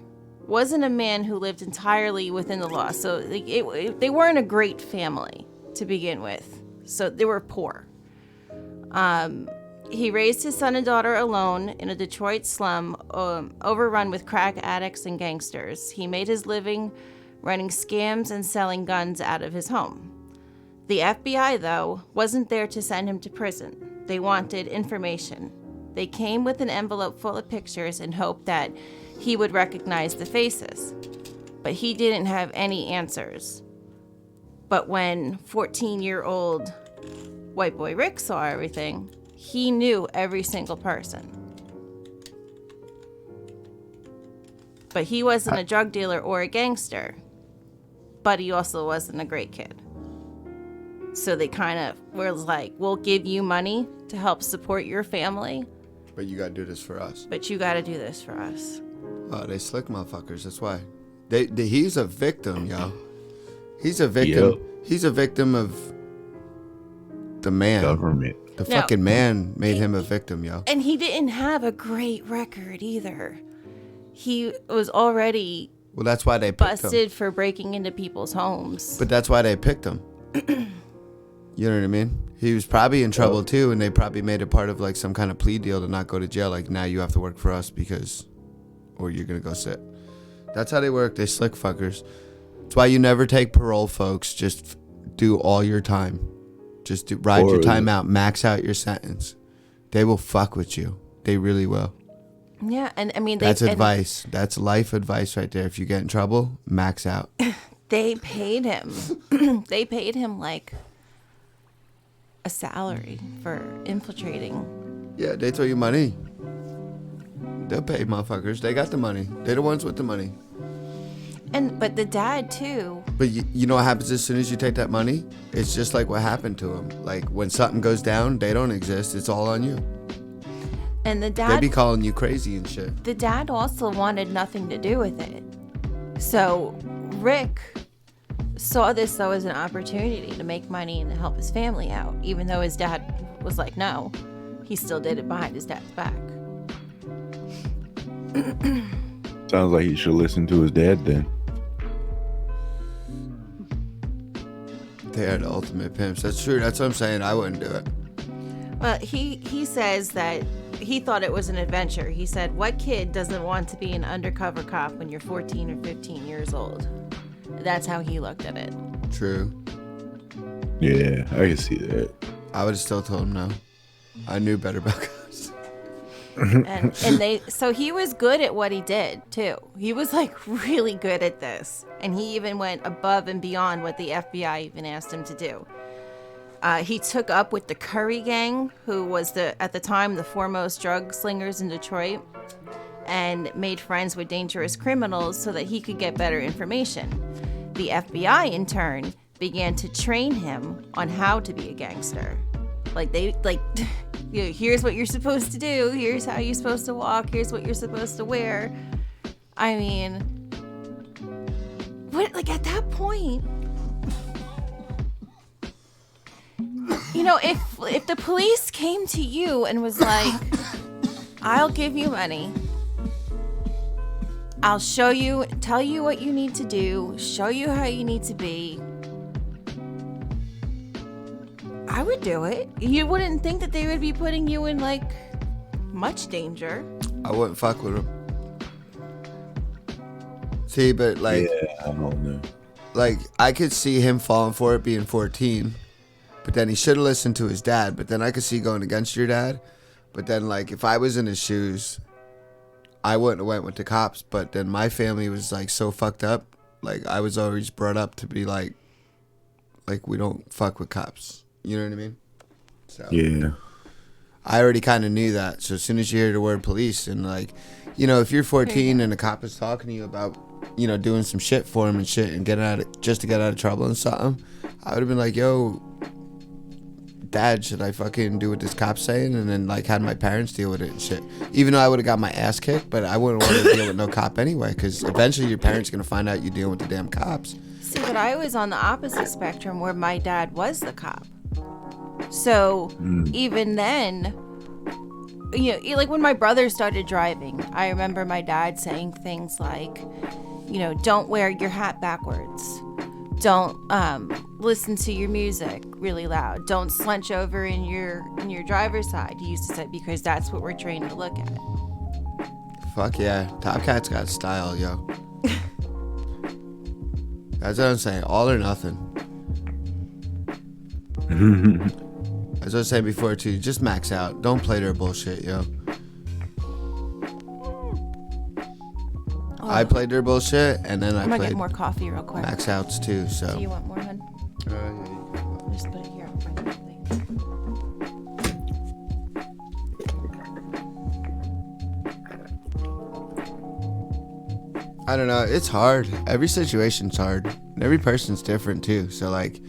wasn't a man who lived entirely within the law. So they weren't a great family to begin with. So they were poor. He raised his son and daughter alone in a Detroit slum overrun with crack addicts and gangsters. He made his living running scams and selling guns out of his home. The FBI, though, wasn't there to send him to prison. They wanted information. They came with an envelope full of pictures and hoped that he would recognize the faces. But he didn't have any answers. But when 14-year-old white boy Rick saw everything, he knew every single person. But he wasn't a drug dealer or a gangster. But he also wasn't a great kid. So they kind of were like, we'll give you money to help support your family. But you gotta do this for us. But you gotta do this for us. Oh, they slick motherfuckers. That's why. He's a victim, yo. He's a victim. Yep. He's a victim of the man. Government. The No. fucking man made him a victim, yo. And he didn't have a great record either. He was already Well, that's why they picked him. busted for breaking into people's homes. But that's why they picked him. You know what I mean? He was probably in trouble too, and they probably made it part of like some kind of plea deal to not go to jail. Like, now you have to work for us because, or you're gonna go sit. That's how they work. They slick fuckers. That's why you never take parole, folks. Just do all your time. Just ride your time out. Max out your sentence. They will fuck with you. They really will. Yeah, and I mean, That's advice. That's life advice right there. If you get in trouble, max out. they paid him. They paid him like a salary for infiltrating. Yeah, they throw you money. They'll pay motherfuckers. They got the money. They're the ones with the money. But the dad too. But you know what happens as soon as you take that money? It's just like what happened to him. Like, when something goes down, they don't exist. It's all on you. And the They dad be calling you crazy and shit. the dad also wanted nothing to do with it. So Rick saw this though as an opportunity to make money and to help his family out. Even though his dad was like, no, he still did it behind his dad's back. Sounds like he should listen to his dad then. They are the ultimate pimps. That's true. That's what I'm saying. I wouldn't do it. Well, he says that he thought it was an adventure. He said, what kid doesn't want to be an undercover cop when you're 14 or 15 years old? That's how he looked at it. True. Yeah, I can see that. I would have still told him no. I knew better about cops. And so he was good at what he did too. He was like really good at this, and he even went above and beyond what the FBI even asked him to do. He took up with the Curry gang, who was at the time the foremost drug slingers in Detroit, and made friends with dangerous criminals so that he could get better information. The FBI in turn began to train him on how to be a gangster. You know, here's what you're supposed to do. Here's how you're supposed to walk. Here's what you're supposed to wear. I mean, what? Like at that point, you know, if the police came to you and was like, "I'll give you money. I'll show you, tell you what you need to do, show you how you need to be," I would do it. You wouldn't think that they would be putting you in like much danger. I wouldn't fuck with him. See, but like, Yeah, I don't know. like I could see him falling for it being 14, but then he should have listened to his dad. But then I could see going against your dad. But then, like, if I was in his shoes, I wouldn't have went with the cops. But then my family was like so fucked up. Like, I was always brought up to be like we don't fuck with cops. You know what I mean? So Yeah. I already kind of knew that. So as soon as you hear the word police and like, you know, if you're 14 and a cop is talking to you about, you know, doing some shit for him and shit and getting out of, just to get out of trouble and something, I would have been like, yo, Dad, should I fucking do what this cop's saying? And then like had my parents deal with it and shit. Even though I would have got my ass kicked, but I wouldn't want to deal with no cop anyway, because eventually your parents going to find out you're dealing with the damn cops. See, but I was on the opposite spectrum where my dad was the cop. So even then, like when my brother started driving, I remember my dad saying things like, don't wear your hat backwards. Don't listen to your music really loud. Don't slouch over in your driver's side. He used to say, because that's what we're trained to look at. Fuck yeah. Top Cat's got style, yo. That's what I'm saying. All or nothing. As I was saying before too, just max out. Don't play their bullshit, yo. I played their bullshit, and then I I'm gonna played get more coffee real quick. max outs too. So. Do you want more, hun? Just put it here in front of me. I don't know. It's hard. Every situation's hard. And every person's different too. So like,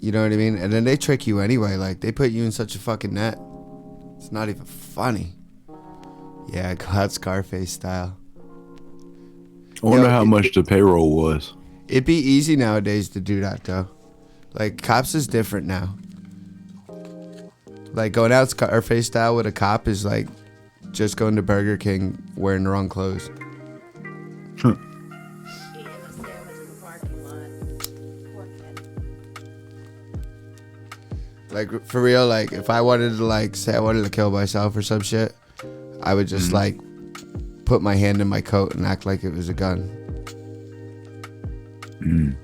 you know what I mean? And then they trick you anyway. Like they put you in such a fucking net. It's not even funny. Yeah, God, Scarface style. I wonder how much the payroll was. It'd be easy nowadays to do that though. Like cops is different now. Like going out Scarface style with a cop is like just going to Burger King wearing the wrong clothes. Like for real, like if I wanted to like say I wanted to kill myself or some shit, I would just like put my hand in my coat and act like it was a gun.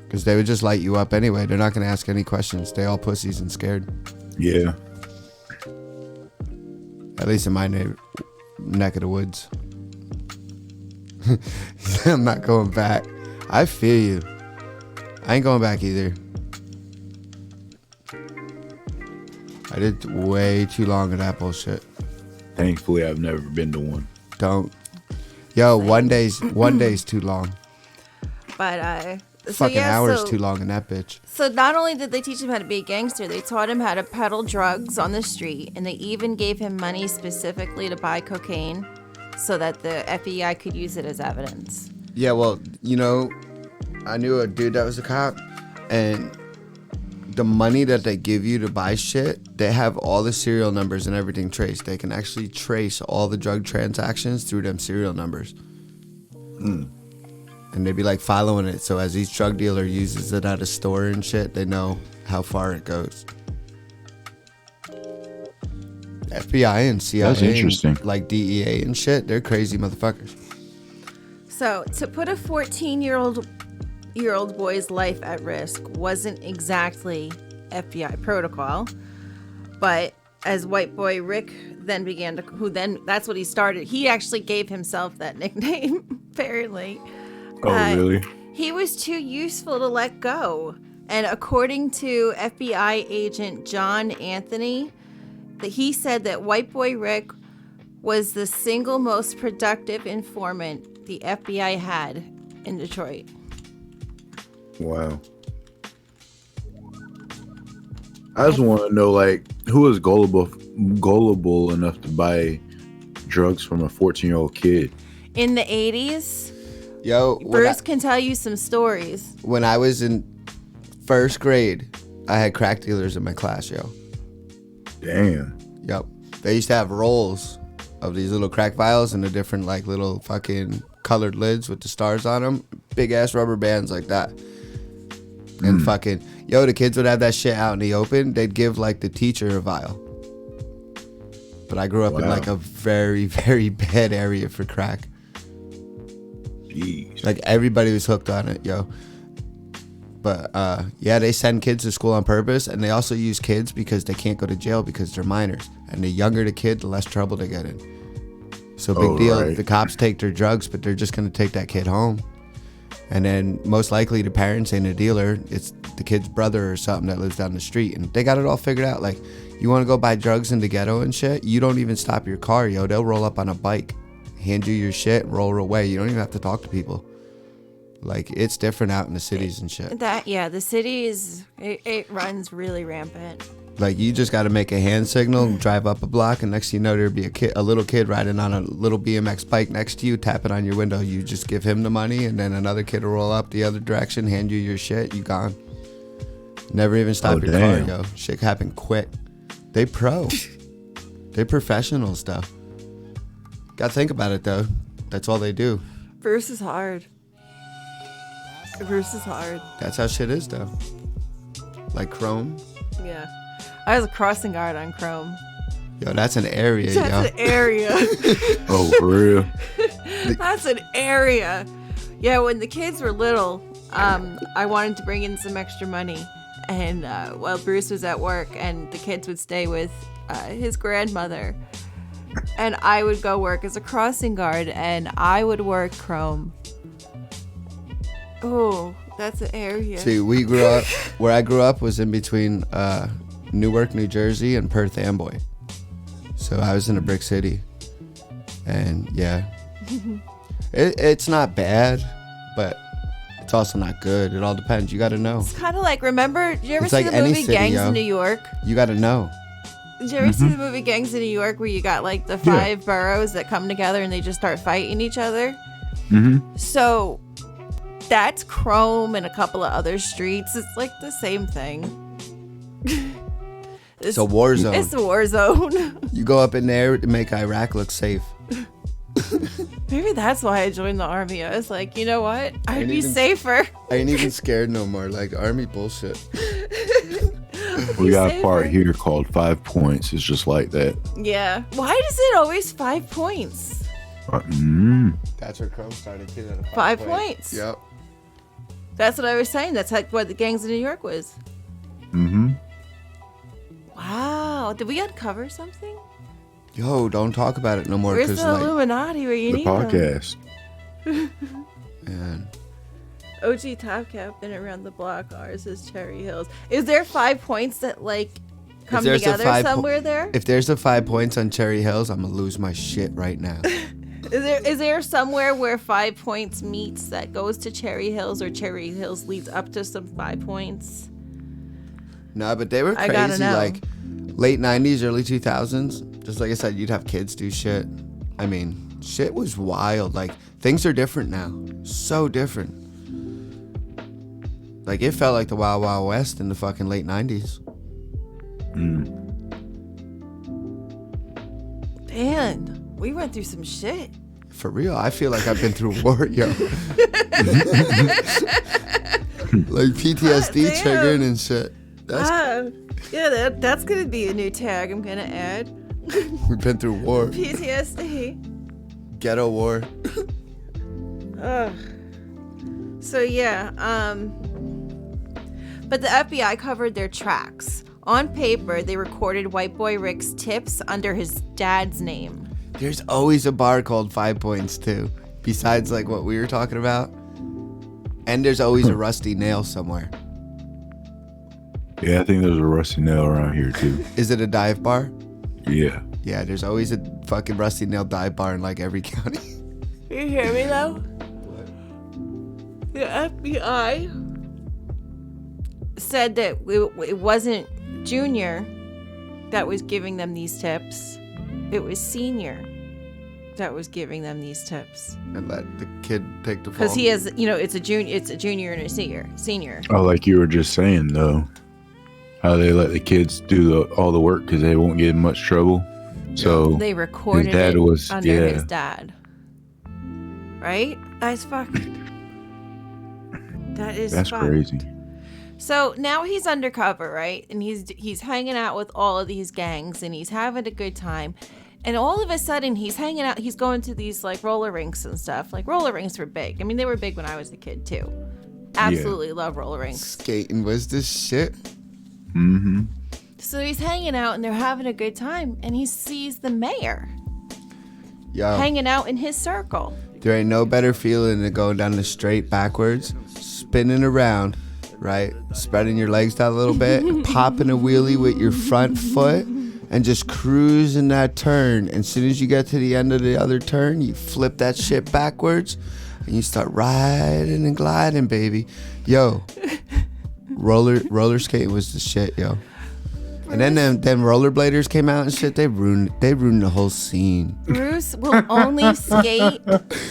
Because they would just light you up anyway. They're not gonna ask any questions. They all pussies and scared. Yeah. At least in my neck of the woods. I'm not going back. I feel you. I ain't going back either. I did way too long of that bullshit. Thankfully, I've never been to one. Don't. Yo, one day's too long. But Fucking hours too long in that bitch. So not only did they teach him how to be a gangster, they taught him how to peddle drugs on the street, and they even gave him money specifically to buy cocaine so that the FBI could use it as evidence. Yeah, well, I knew a dude that was a cop, and the money that they give you to buy shit, they have all the serial numbers and everything traced. They can actually trace all the drug transactions through them serial numbers. And they'd be like following it. So as each drug dealer uses it at a store and shit, they know how far it goes. FBI and CIA, that's interesting. Like DEA and shit, they're crazy motherfuckers. So to put a 14-year-old boy's life at risk wasn't exactly FBI protocol, but as white boy Rick then began to, that's what he started. He actually gave himself that nickname, apparently. Oh, really? He was too useful to let go. And according to FBI agent John Anthony, he said that white boy Rick was the single most productive informant the FBI had in Detroit. Wow. I just want to know, like, who is gullible enough to buy drugs from a 14-year-old kid? In the 80s, Yo, Bruce can tell you some stories. When I was in first grade, I had crack dealers in my class, yo. Damn. Yep. They used to have rolls of these little crack vials and the different like little fucking colored lids with the stars on them. Big ass rubber bands like that. And fucking, the kids would have that shit out in the open. They'd give like the teacher a vial. But I grew up in like a very, very bad area for crack. Jeez. Like everybody was hooked on it, yo. But they send kids to school on purpose, and they also use kids because they can't go to jail because they're minors. And the younger the kid, the less trouble they get in. So big deal. Right. The cops take their drugs, but they're just gonna take that kid home. And then most likely the parents ain't a dealer. It's the kid's brother or something that lives down the street, and they got it all figured out. Like, you want to go buy drugs in the ghetto and shit? You don't even stop your car, yo. They'll roll up on a bike, hand you your shit, and roll away. You don't even have to talk to people. Like, it's different out in the cities and shit. The cities, it runs really rampant. Like, you just got to make a hand signal, drive up a block, and next thing you know, there'd be a little kid riding on a little BMX bike next to you, tapping on your window. You just give him the money, and then another kid will roll up the other direction, hand you your shit, you gone. Never even stop Oh, your damn. car, yo. Shit happen quick. They pro. They professionals, though. Gotta think about it, though. That's all they do. Bruce is hard. Bruce is hard. That's how shit is, though. Like Chrome. Yeah. I was a crossing guard on Chrome. Yo, that's an area, That's yo. an area. Oh, for real? That's an area. Yeah, when the kids were little, I wanted to bring in some extra money. And while Bruce was at work and the kids would stay with his grandmother. And I would go work as a crossing guard and I would work Chrome. Oh, that's an area. See, we grew up, where I grew up was in between Newark, New Jersey and Perth Amboy. So I was in a brick city. And yeah, it's not bad, but it's also not good. It all depends. You got to know. It's kind of like, remember, did you ever It's see like the any movie city, Gangs yo. in New York? You got to know. Did you ever see the movie Gangs in New York where you got like the 5 boroughs that come together and they just start fighting each other? Mm-hmm. So that's Chrome and a couple of other streets. It's like the same thing. It's a war zone. It's a war zone. You go up in there to make Iraq look safe. Maybe that's why I joined the army. I was like, you know what? I'd ain't be even- safer. I ain't even scared no more. Like army bullshit. We got a safer. part here called 5 Points. It's just like that. Yeah. Why does it always 5 points? That's where Chrome started too. At a 5 points. Yep. That's what I was saying. That's like what the Gangs in New York was. Mm-hmm. Wow. Did we uncover something? Yo, don't talk about it no more. Where's Cause the like, Illuminati where you The need them? podcast. man, OG Top Cap been around the block. Ours is Cherry Hills. Is there 5 points that like come there's a together 5 po- somewhere there? if there's a 5 points on Cherry Hills, I'm gonna lose my shit right now. Is there somewhere where 5 points meets that goes to Cherry Hills or Cherry Hills leads up to some 5 points? No, but they were I gotta crazy. know. Like late '90s, early 2000s. Just like I said, you'd have kids do shit. I mean, shit was wild. Like things are different now. So different. Like it felt like the Wild Wild West in the fucking late '90s. Man, we went through some shit. For real, I feel like I've been through war, yo. Like PTSD Damn. triggering and shit. Yeah, that's gonna be a new tag I'm gonna add. We've been through war, PTSD. ghetto war. Ugh. So yeah, but the FBI covered their tracks. On paper, they recorded White Boy Rick's tips under his dad's name. There's always a bar called 5 Points too, besides like what we were talking about. And there's always a rusty nail somewhere. Yeah, I think there's a rusty nail around here too. Is it a dive bar? Yeah. Yeah, there's always a fucking rusty nail dive bar in like every county. You hear me though? The FBI said that it wasn't Junior that was giving them these tips. It was Senior that was giving them these tips. And let the kid take the fall. Because he has, it's a junior and a senior. Oh, like you were just saying though, how they let the kids do all the work because they won't get in much trouble. So They recorded his dad it was- under yeah. his dad. Right? That's fucked. That is that's fucked. crazy. So now he's undercover, right? And he's hanging out with all of these gangs and he's having a good time. And all of a sudden he's hanging out, he's going to these like roller rinks and stuff. Like roller rinks were big. I mean, they were big when I was a kid too. Absolutely love roller rinks. Skating was this shit. Mm-hmm. So he's hanging out and they're having a good time and he sees the mayor Yo, hanging out in his circle. there ain't no better feeling than going down the straight backwards, spinning around, right? Spreading your legs out a little bit, popping a wheelie with your front foot, and just cruising that turn. And as soon as you get to the end of the other turn, you flip that shit backwards, and you start riding and gliding, baby. Yo, roller skating was the shit, yo. And then them rollerbladers came out and shit. They ruined the whole scene. Bruce will only skate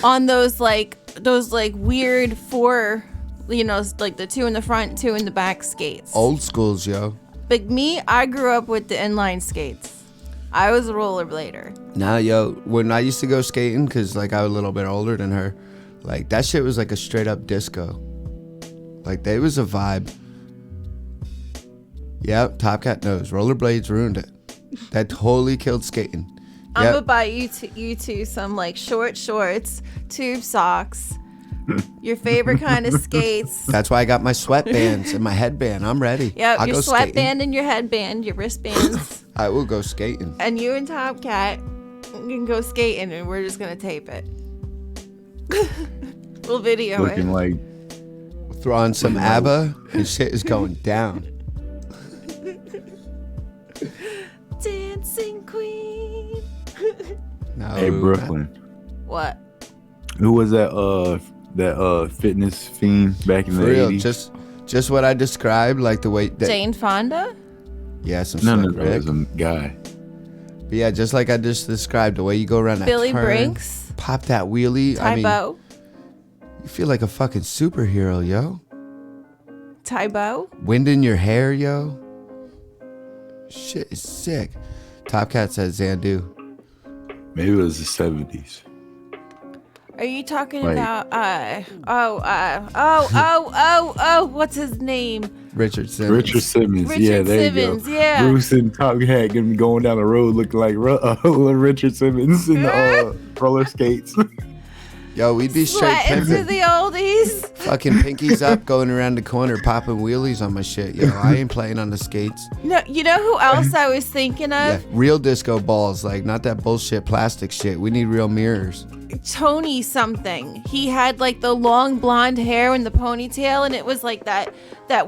on those weird 4 You know, like the 2 in the front, 2 in the back skates. Old schools, yo. But me, I grew up with the inline skates. I was a rollerblader. Nah, yo, when I used to go skating, because like I was a little bit older than her, like that shit was like a straight up disco. Like they was a vibe. Yep, Top Cat knows. Rollerblades ruined it. That totally killed skating. I'm Yep. gonna buy you two some like short shorts, tube socks, your favorite kind of skates. That's why I got my sweatbands and my headband. I'm ready. Yep, I'll your go sweatband skating. and your headband, your wristbands. I will go skating. And you and Top Cat can go skating, and we're just gonna tape it. We'll video Looking it. like Throw on some ABBA and shit is going down. Dancing Queen. No, hey Brooklyn. What? Who was that fitness fiend back in For the real, 80s? just what I described, like the way that Jane Fonda? yeah, some None slick of that Rick. was a guy. But yeah, just like I just described, the way you go around that Billy turn, Brinks? pop that wheelie. I mean, Tybo? you feel like a fucking superhero, yo. Tybo? Wind in your hair, yo. Shit is sick. Top Cat says Zandu. Maybe it was the 70s. Are you talking Like- about what's his name? Richard Simmons. Richard Simmons. Richard yeah, there Simmons, you go. yeah. Bruce and Top Hat gonna be going down the road looking like Richard Simmons in the roller skates. Yo, we'd be straight Sweating to pimping. the oldies. Fucking pinkies up, going around the corner, popping wheelies on my shit. Yo, I ain't playing on the skates. No, you know who else I was thinking Yeah, of? real disco balls, like not that bullshit plastic shit. We need real mirrors. Tony something. He had like the long blonde hair and the ponytail, and it was like that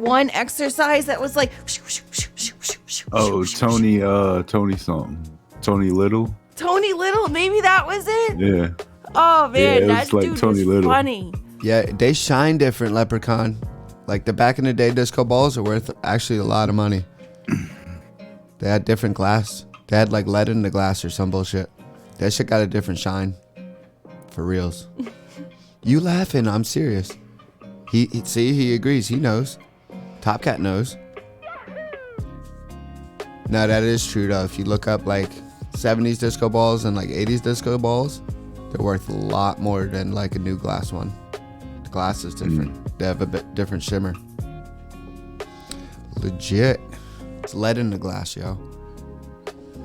one exercise that was like. Oh, Tony something. Tony Little. Tony Little, maybe that was it. Yeah. Oh man, Yeah, it that was like dude Tony was Little. funny. Yeah, they shine different, Leprechaun. Like the back in the day disco balls are worth actually a lot of money. They had different glass. They had like lead in the glass or some bullshit. That shit got a different shine. For reals. You laughing? I'm serious. He agrees. He knows. Top Cat knows. No, that is true though. If you look up like 70s disco balls and like 80s disco balls, they're worth a lot more than like a new glass one. The glass is different. They have a bit different shimmer. Legit. It's lead in the glass, yo.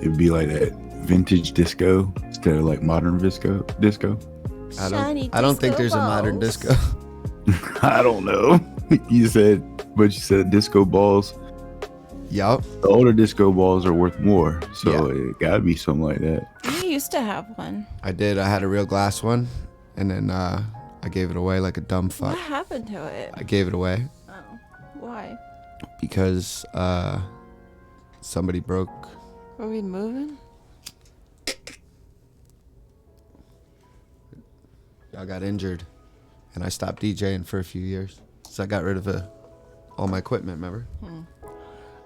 It'd be like that vintage disco instead of like modern disco. Shiny I don't think disco there's a modern balls. disco. I don't know. You said disco balls. Yup. The older disco balls are worth more, so Yeah. it gotta be something like that. You used to have one. I did. I had a real glass one, and then I gave it away like a dumb fuck. What happened to it? I gave it away Oh, why? because somebody broke. Were we moving? I got injured, and I stopped DJing for a few years. So I got rid of all my equipment. Remember?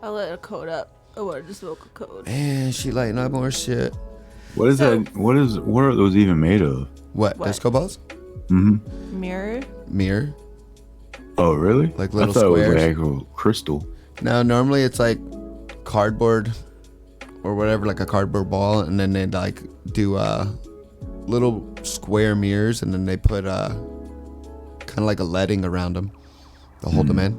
I let a code up. I wanted to smoke a code. And she lighting up more shit. What is So- that? What are those even made of? What? What? Disco balls? Mirror? Mirror? Oh, really? Like little I thought it was squares? like actual crystal. No, normally it's like cardboard or whatever, like a cardboard ball, and then they like do little square mirrors, and then they put kind of like a leading around them to hold them in,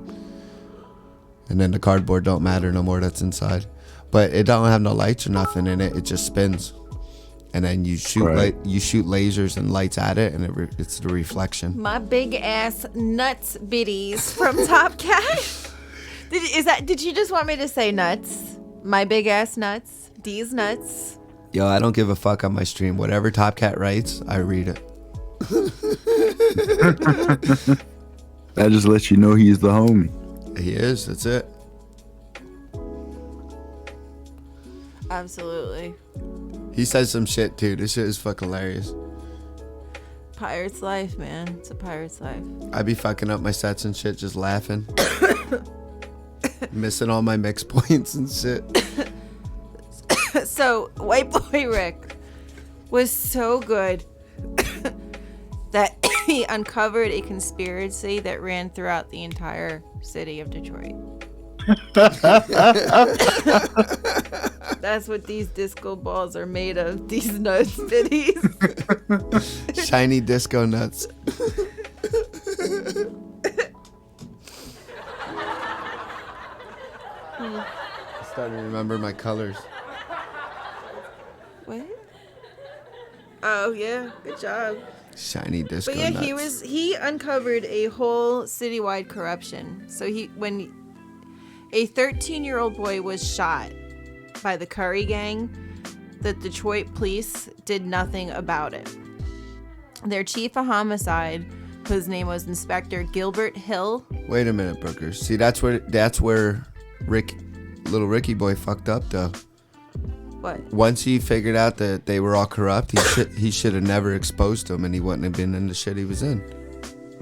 and then the cardboard don't matter no more that's inside, but it don't have no lights or nothing in it. It just spins, and then you shoot Right. you shoot lasers and lights at it, and it's the reflection. My big ass nuts biddies from Top Cat. Did you just want me to say nuts? My big ass nuts. D's nuts. Yo, I don't give a fuck on my stream. Whatever Top Cat writes, I read it. That just lets you know he's the homie. He is. That's it. Absolutely. He says some shit too. This shit is fucking hilarious. Pirate's life, man. It's a pirate's life. I be fucking up my sets and shit, just laughing. Missing all my mix points and shit. So, White Boy Rick was so good that he uncovered a conspiracy that ran throughout the entire city of Detroit. That's what these disco balls are made of. These nuts bitties. Shiny disco nuts. I'm starting to remember my colors. What? Oh yeah, good job. Shiny disco But yeah, nuts. he uncovered a whole citywide corruption. So when a 13-year-old boy was shot by the Curry gang, the Detroit police did nothing about it. Their chief of homicide, whose name was Inspector Gilbert Hill. Wait a minute, Booker. See, that's where little Ricky boy fucked up though. What? Once he figured out that they were all corrupt, he should have never exposed them, and he wouldn't have been in the shit he was in.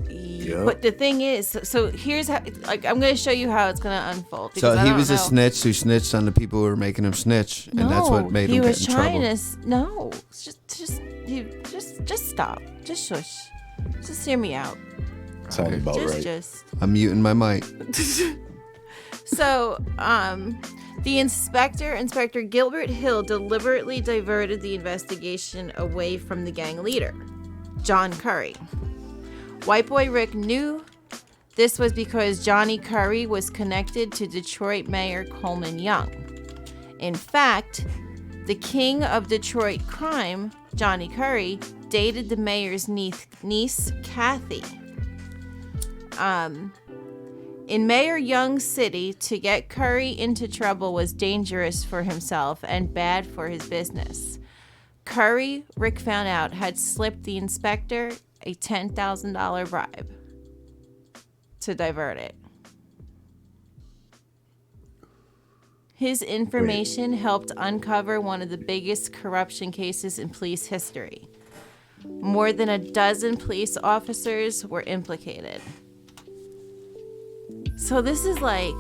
Yep. But the thing is, so here's how. Like, I'm gonna show you how it's gonna unfold. So because I he don't was a know. snitch who snitched on the people who were making him snitch, and that's what made him get in trouble. No, just stop. Just shush. Just hear me out. Sounds about right. Just. I'm muting my mic. So, the Inspector Gilbert Hill, deliberately diverted the investigation away from the gang leader, John Curry. White Boy Rick knew this was because Johnny Curry was connected to Detroit Mayor Coleman Young. In fact, the king of Detroit crime, Johnny Curry, dated the mayor's niece Kathy. In Mayor Young's city, to get Curry into trouble was dangerous for himself and bad for his business. Curry, Rick found out, had slipped the inspector a $10,000 bribe to divert it. His information helped uncover one of the biggest corruption cases in police history. More than a dozen police officers were implicated. So this is like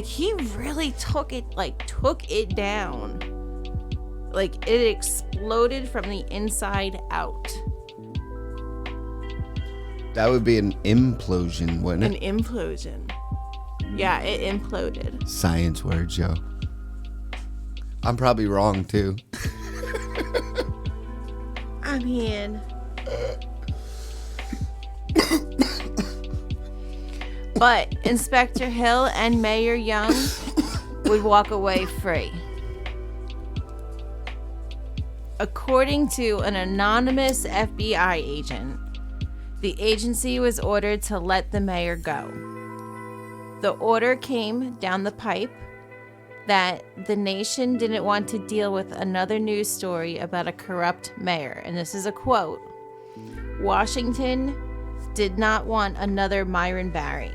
he really took it down. Like, it exploded from the inside out. That would be an implosion, wouldn't An it? implosion. Yeah, it imploded. Science words, yo. I'm probably wrong too. I mean, but Inspector Hill and Mayor Young would walk away free. According to an anonymous FBI agent, the agency was ordered to let the mayor go. The order came down the pipe that the nation didn't want to deal with another news story about a corrupt mayor. And this is a quote. Washington did not want another Myron Barry.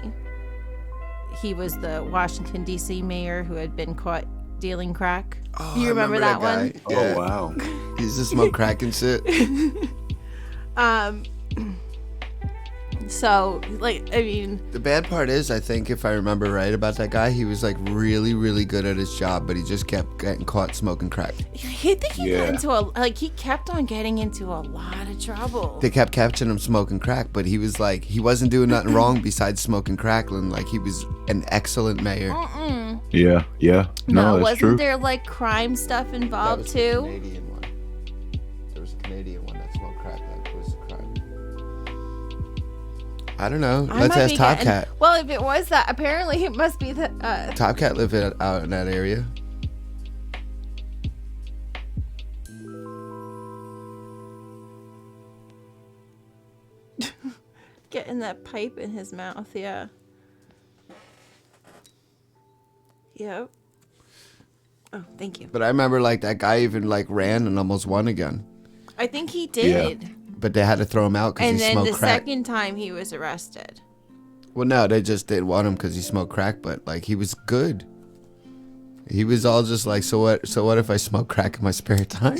He was the Washington, D.C. mayor who had been caught dealing crack. Oh, You remember that one? guy. Oh wow. He used to smoke crack and shit. So, like, I mean, The bad part is, I think, if I remember right about that guy, he was like really, really good at his job, but he just kept getting caught smoking crack. he got Yeah. into he kept on getting into a lot of trouble. They kept catching him smoking crack, but he was like, he wasn't doing nothing wrong besides smoking crackling. Like, he was an excellent mayor. Yeah. Yeah. No, that's wasn't true. there like crime stuff involved The too? Canadian one. There was a Canadian one that smoked crack. That was a crime. I don't know. I Let's might ask be Top getting- Cat. Well, if it was that, apparently it must be the. Top Cat lived out in that area. Getting that pipe in his mouth, yeah. Yep. Oh, thank you. But I remember like that guy even like ran and almost won again. I think he did. But they had to throw him out because And he then smoked the crack. second time he was arrested. Well, no, they just didn't want him because he smoked crack. But like he was good. He was all just like, so what? So what if I smoke crack in my spare time?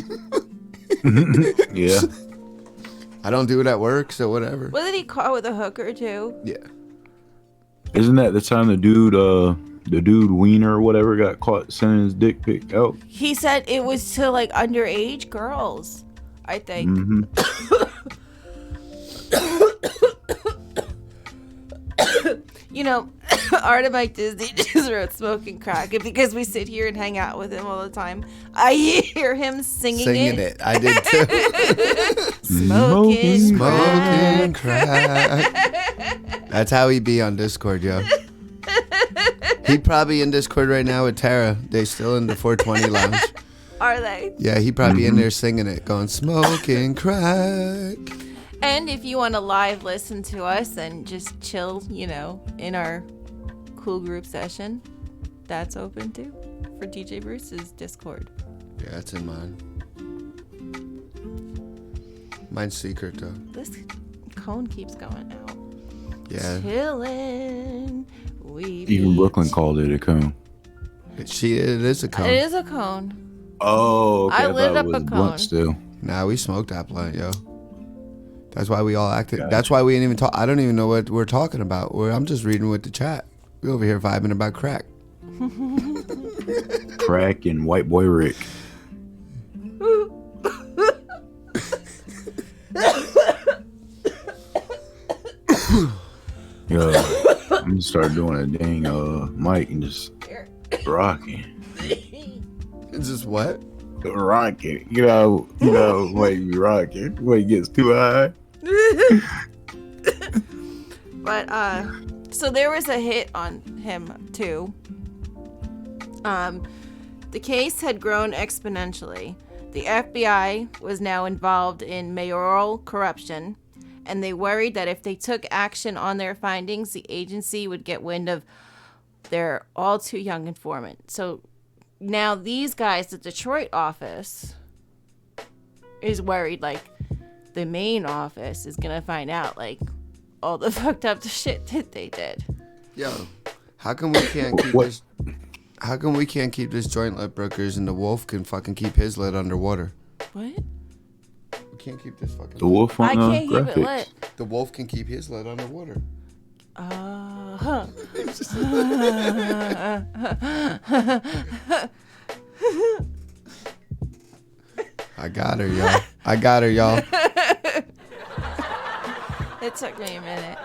Yeah. I don't do it at work, so whatever. Wasn't he caught with a hooker too? Yeah. Isn't that the time the dude Wiener or whatever got caught sending his dick pic out? He said it was to like underage girls, I think. Mm-hmm. You know, Art of Mike Disney just wrote Smoking Crack, and because we sit here and hang out with him all the time, I hear him singing it. I did too. Smoking Smoking crack. crack. That's how he be on Discord, yo. He probably in Discord right now with Tara. They still in the 420 lounge. Are they? Yeah, he probably in there singing it, going smoking crack. And if you want to live listen to us and just chill, you know, in our cool group session, that's open too for DJ Bruce's Discord. Yeah, it's in mine. Mine's secret though. This cone keeps going out. Yeah. Chillin'. Even Brooklyn called it a cone. It is a cone. It is a cone. Oh, okay. I lit thought up it a was cone. blunt still. Nah, we smoked that blunt, yo. That's why we all acted. Gotcha. That's why we didn't even talk. I don't even know what we're talking about. I'm just reading with the chat. We over here vibing about crack. Crack and white boy Rick. Yo, I'm gonna start doing a dang mic and just rocking. It's just what? Rocking. You know, like you rocking when it gets too high. But so there was a hit on him too. The case had grown exponentially. The FBI was now involved in mayoral corruption, and they worried that if they took action on their findings, the agency would get wind of their all too young informant. So now these guys, the Detroit office, is worried like the main office is gonna find out like all the fucked up shit that they did. Yo, how come we can't keep What? this? How come we can't keep this joint lit Brookers and the wolf can fucking keep his lid underwater? What? We can't keep this fucking. The wolf on I can't keep it graphics. lit. The wolf can keep his lid underwater. I got her, y'all. I got her, y'all. It took me a minute.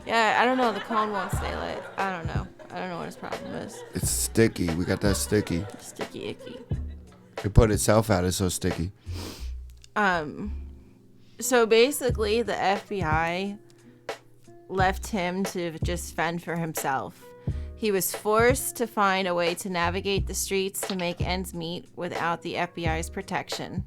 Yeah, I don't know. The cone won't stay lit. I don't know. I don't know what his problem is. It's sticky. We got that sticky. Sticky icky. It put itself out. It's so sticky. So basically, the FBI left him to just fend for himself. He was forced to find a way to navigate the streets to make ends meet without the FBI's protection.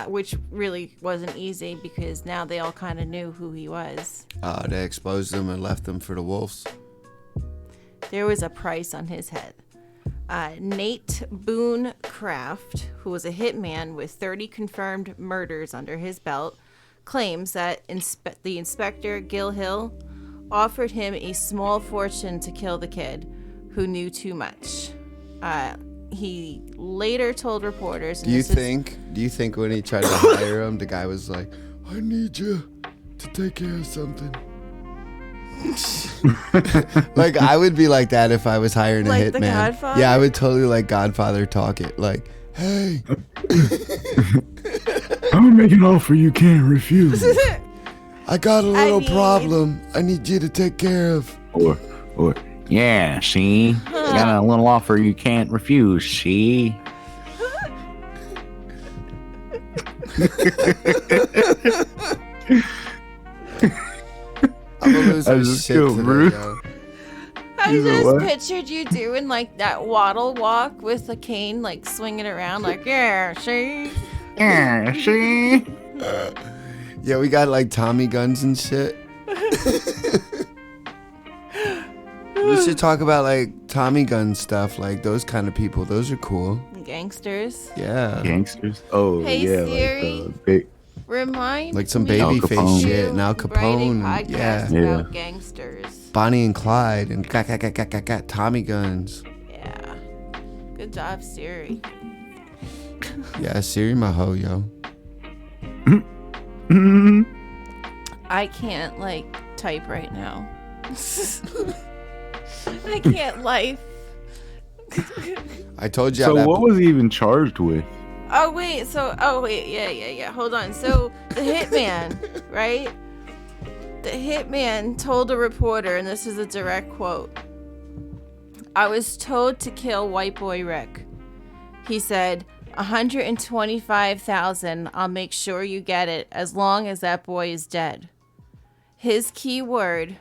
Which really wasn't easy because now they all kind of knew who he was. They exposed him and left him for the wolves. There was a price on his head. Nate Boone Craft, who was a hitman with 30 confirmed murders under his belt, claims that the inspector, Gil Hill, offered him a small fortune to kill the kid, who knew too much. He later told reporters... Do you think when he tried to hire him, the guy was like, I need you to take care of something? Like, I would be like that if I was hiring a Like hitman. the Godfather? Yeah, I would totally like Godfather talk it. Like, hey, I'm gonna make an offer you can't refuse. I got a little mean- problem I need you to take care of. or yeah, see, got a little offer you can't refuse. See. I'm gonna lose I my just shit killed today, Bruce. yo. I You know just what? pictured you doing like that waddle walk with the cane, like swinging around, like, yeah, see? Yeah, see. Yeah, we got like Tommy guns and shit. We should talk about like Tommy gun stuff, like those kind of people. Those are cool. Gangsters. Yeah. Gangsters. Oh Hey, yeah, Siri. like big. Remind Like some me baby Al face Capone. shit. And Al writing Capone. podcasts Yeah. Yeah. about gangsters. Bonnie and Clyde and got Tommy guns. Yeah. Good job, Siri. Yeah, Siri my hoe, yo. I can't like type right now. I can't life. I told you So that. what was he even charged with? Oh wait, yeah. Hold on. So the hitman, right? The hitman told a reporter, and this is a direct quote. I was told to kill white boy Rick. He said, 125,000. I'll make sure you get it as long as that boy is dead. His key word,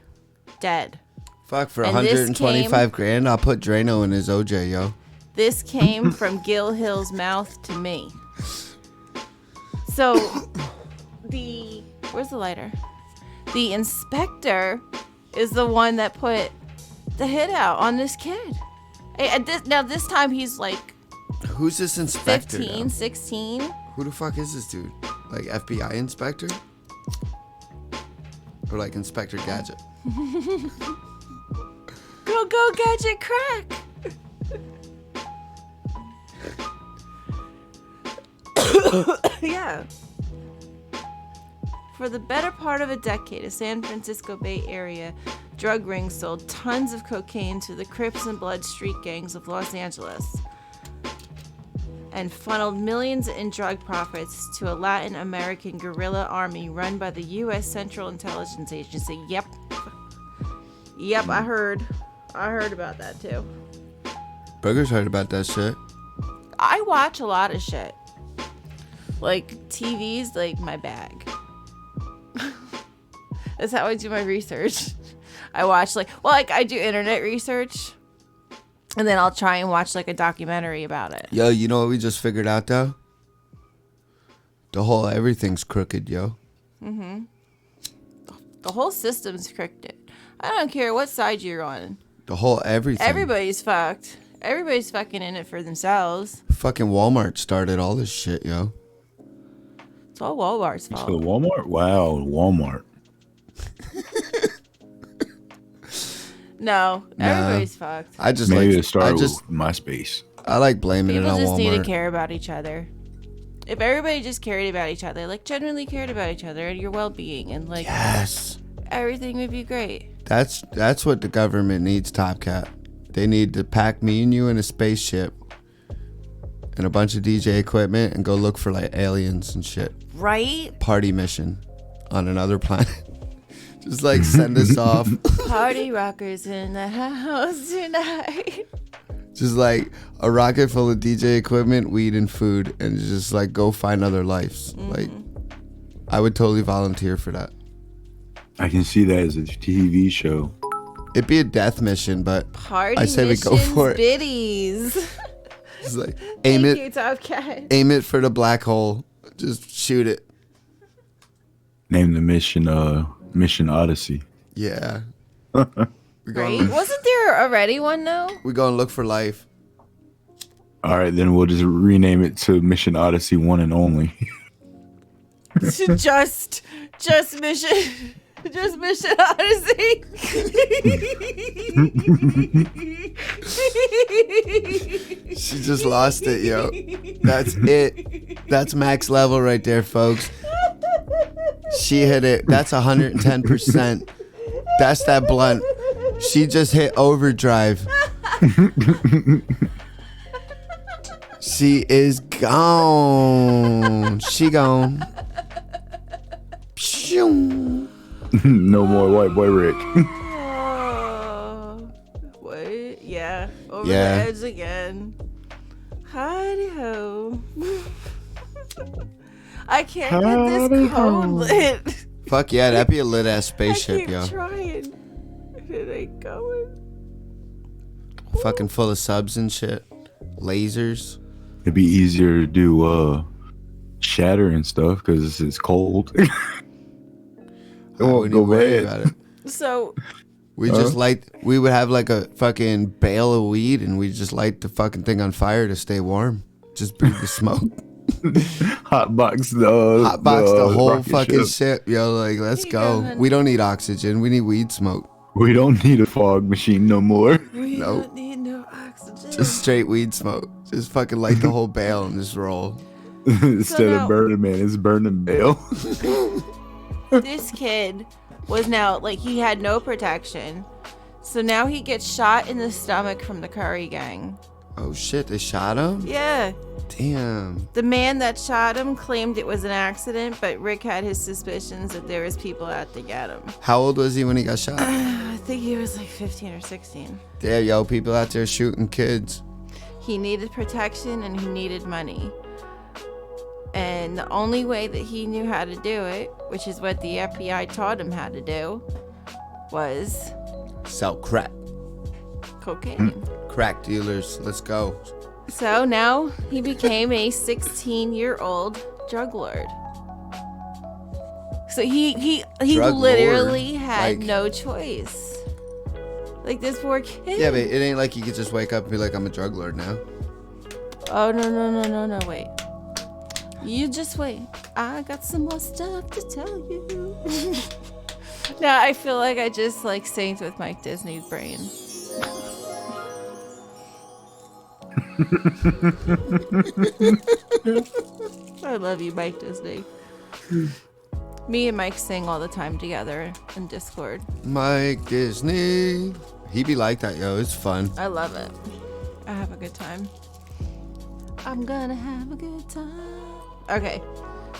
dead. Fuck, for And this 125 grand, I'll put Drano in his OJ, yo. This came from Gil Hill's mouth to me. So, where's the lighter? The inspector is the one that put the hit out on this kid. Now, this time he's like Who's this inspector? 15, though? 16. Who the fuck is this dude? Like FBI inspector? Or like Inspector Gadget? Go, Gadget, crack! Yeah. For the better part of a decade, a San Francisco Bay Area drug ring sold tons of cocaine to the Crips and Blood street gangs of Los Angeles and funneled millions in drug profits to a Latin American guerrilla army run by the U.S. Central Intelligence Agency. Yep, I heard about that too. Burger's heard about that shit. I watch a lot of shit. Like, TV's like my bag. That's how I do my research. I watch I do internet research, and then I'll try and watch like a documentary about it. Yo, you know what we just figured out though? The whole everything's crooked, yo. The whole system's crooked. I don't care what side you're on. The whole everything. Everybody's fucked. Everybody's fucking in it for themselves. Fucking Walmart started all this shit, yo. It's all Walmart's So fault. Walmart? Wow, Walmart. No, everybody's fucked. I just Maybe like it started I just with MySpace. I like blaming People it on just need to Walmart. care about each other. If everybody just cared about each other, like genuinely cared about each other and your well-being, and like Yes. everything would be great. That's what the government needs, Top Cat. They need to pack me and you in a spaceship and a bunch of DJ equipment and go look for like aliens and shit. Right? Party mission on another planet. Just like send us off. Party rockers in the house tonight. Just like a rocket full of DJ equipment, weed, and food, and just like go find other lives. Like, I would totally volunteer for that. I can see that as a TV show. It'd be a death mission, but Party I say we go for it. Biddies. Just like aim Thank it, you, Top Cat. aim it for the black hole. Just shoot it. Name the mission Mission Odyssey. Yeah. We Right? going Wasn't there already one though? we gonna look for life. All right, then we'll just rename it to Mission Odyssey One and Only. just mission. Just Mission Odyssey. She just lost it, yo. That's it. That's max level right there, folks. She hit it. That's 110%. That's that blunt. She just hit overdrive. She is gone. She gone. Pshoo. No more white boy Rick. Oh, what? Yeah. Over Yeah. the edge again. Howdy ho. I can't get this code lit. Fuck yeah, that'd be a lit ass I spaceship, keep yo. trying. It ain't going. Fucking full of subs and shit. Lasers. It'd be easier to do shatter and stuff because it's cold. It I won't wouldn't go even worry bad. about it. So, We just we would have like a fucking bale of weed and we just light the fucking thing on fire to stay warm. Just breathe the smoke. Hotbox Hotbox the whole rocket fucking ship. ship, yo. Like, let's You go. gonna- We don't need oxygen. We need weed smoke. We don't need a fog machine no more. we Nope. don't need no oxygen. Just straight weed smoke. Just fucking light the whole bale and just roll. Instead now- of Burning Man, it's Burning Bale. This kid was now, like, he had no protection. So now he gets shot in the stomach from the Curry gang. Oh shit, they shot him? Yeah. Damn. The man that shot him claimed it was an accident, but Rick had his suspicions that there was people out to get him. How old was he when he got shot? I think he was like 15 or 16. Damn, yo, people out there shooting kids. He needed protection and he needed money. And the only way that he knew how to do it, which is what the FBI taught him how to do, was Sell crack. cocaine. Crack dealers, let's go. So now he became a 16-year-old drug lord. So he Drug literally lord? had Like- no choice. Like this poor kid. Yeah, but it ain't like you could just wake up and be like, I'm a drug lord now. Oh, no, wait. You just wait. I got some more stuff to tell you. Now I feel like I just like synced with Mike Disney's brain. I love you, Mike Disney. Me and Mike sing all the time together in Discord. Mike Disney. He be like that, yo. It's fun. I love it. I have a good time. I'm gonna have a good time. Okay.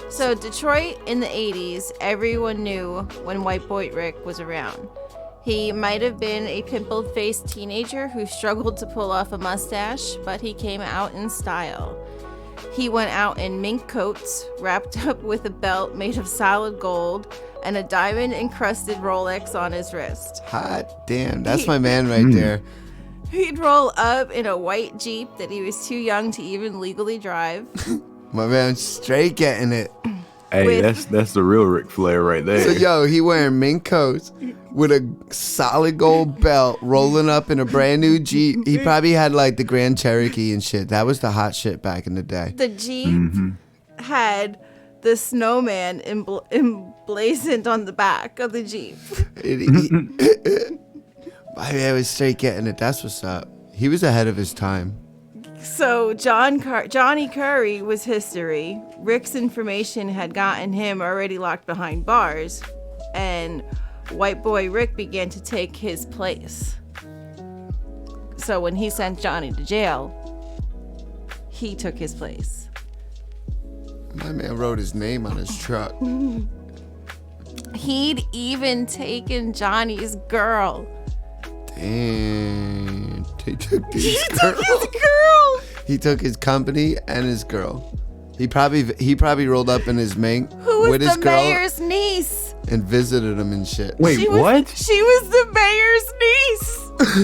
So Detroit in the 80s, everyone knew when White Boy Rick was around. He might have been a pimple-faced teenager who struggled to pull off a mustache, but he came out in style. He went out in mink coats, wrapped up with a belt made of solid gold, and a diamond-encrusted Rolex on his wrist. Hot damn. That's my man right there. He'd roll up in a white Jeep that he was too young to even legally drive. My man straight getting it. Hey, With- that's the real Ric Flair right there. So, yo, he wearing mink coats with a solid gold belt, rolling up in a brand new Jeep. He probably had like the Grand Cherokee and shit. That was the hot shit back in the day. The Jeep had the snowman emblazoned on the back of the Jeep. My man was straight getting it. That's what's up. He was ahead of his time. So Johnny Curry was history. Rick's information had gotten him already locked behind bars, and White Boy Rick began to take his place. So when he sent Johnny to jail, he took his place. My man wrote his name on his truck. He'd even taken Johnny's girl. Damn. He took his He girl. took his girl. He took his company and his girl. He probably rolled up in his mink Who was with his the girl mayor's niece? and visited him and shit. Wait, She was- what? She was the mayor's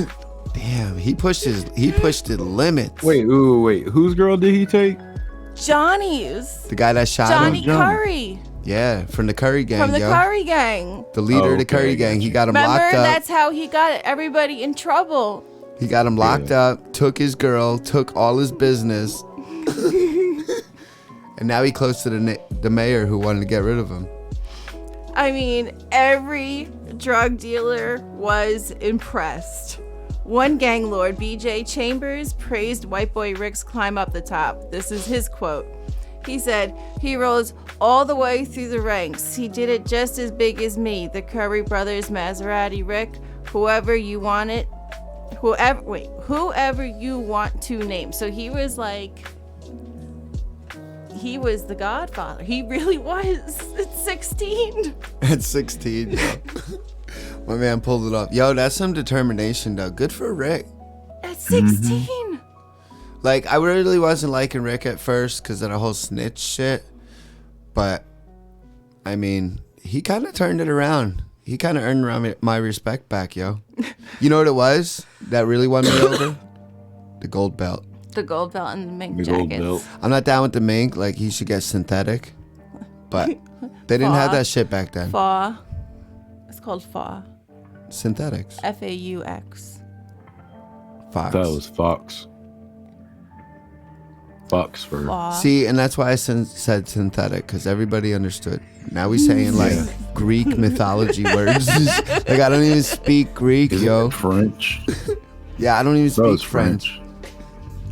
niece. Damn, he pushed the limits. Wait. Whose girl did he take? Johnny's. The guy that shot Johnny him? Johnny. Curry. Yeah, from the Curry gang, From the yo. Curry gang. The leader of the Okay, Curry gang. He got him Remember, locked up. that's how he got everybody in trouble. He got him locked up, took his girl, took all his business. And now he close to the mayor who wanted to get rid of him. I mean, every drug dealer was impressed. One gang lord, BJ Chambers, praised White Boy Rick's climb up the top. This is his quote. He said, "He rose all the way through the ranks. He did it just as big as me, the Curry brothers, Maserati Rick, whoever you want to name." So he was like, he was the godfather. He really was at 16. At 16, yo. My man pulled it off. Yo, that's some determination, though. Good for Rick. At 16. Like, I really wasn't liking Rick at first because of the whole snitch shit. But, I mean, he kind of turned it around. He kind of earned my respect back, yo. You know what it was that really won me over? The gold belt. The gold belt and the mink The gold jackets. belt. I'm not down with the mink. Like, he should get synthetic. But they didn't have Faw. that shit back then. Faw. It's called Faw. Synthetics. F-A-U-X. Fox. That was Fox. Fox for. Faw. See, and that's why I said synthetic, because everybody understood. Now we saying like Yeah. Greek mythology words. Like, I don't even speak Greek, Is yo. it French? Yeah, I don't even That was speak French.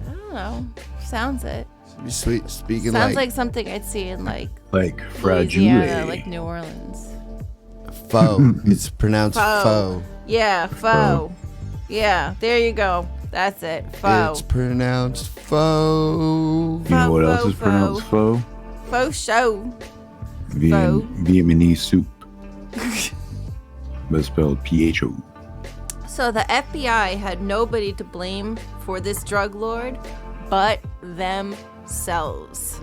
I don't know. Sounds it. Be sweet, speaking Sounds like like something I'd see in like Like Louisiana, fragile. like New Orleans. foe. It's pronounced Foe. foe. Yeah, foe. Yeah, there you go. That's it. Faux. It's pronounced faux. You know what else is Faux. pronounced pho? Faux show. Vietnamese soup. But spelled PHO. So the FBI had nobody to blame for this drug lord but themselves.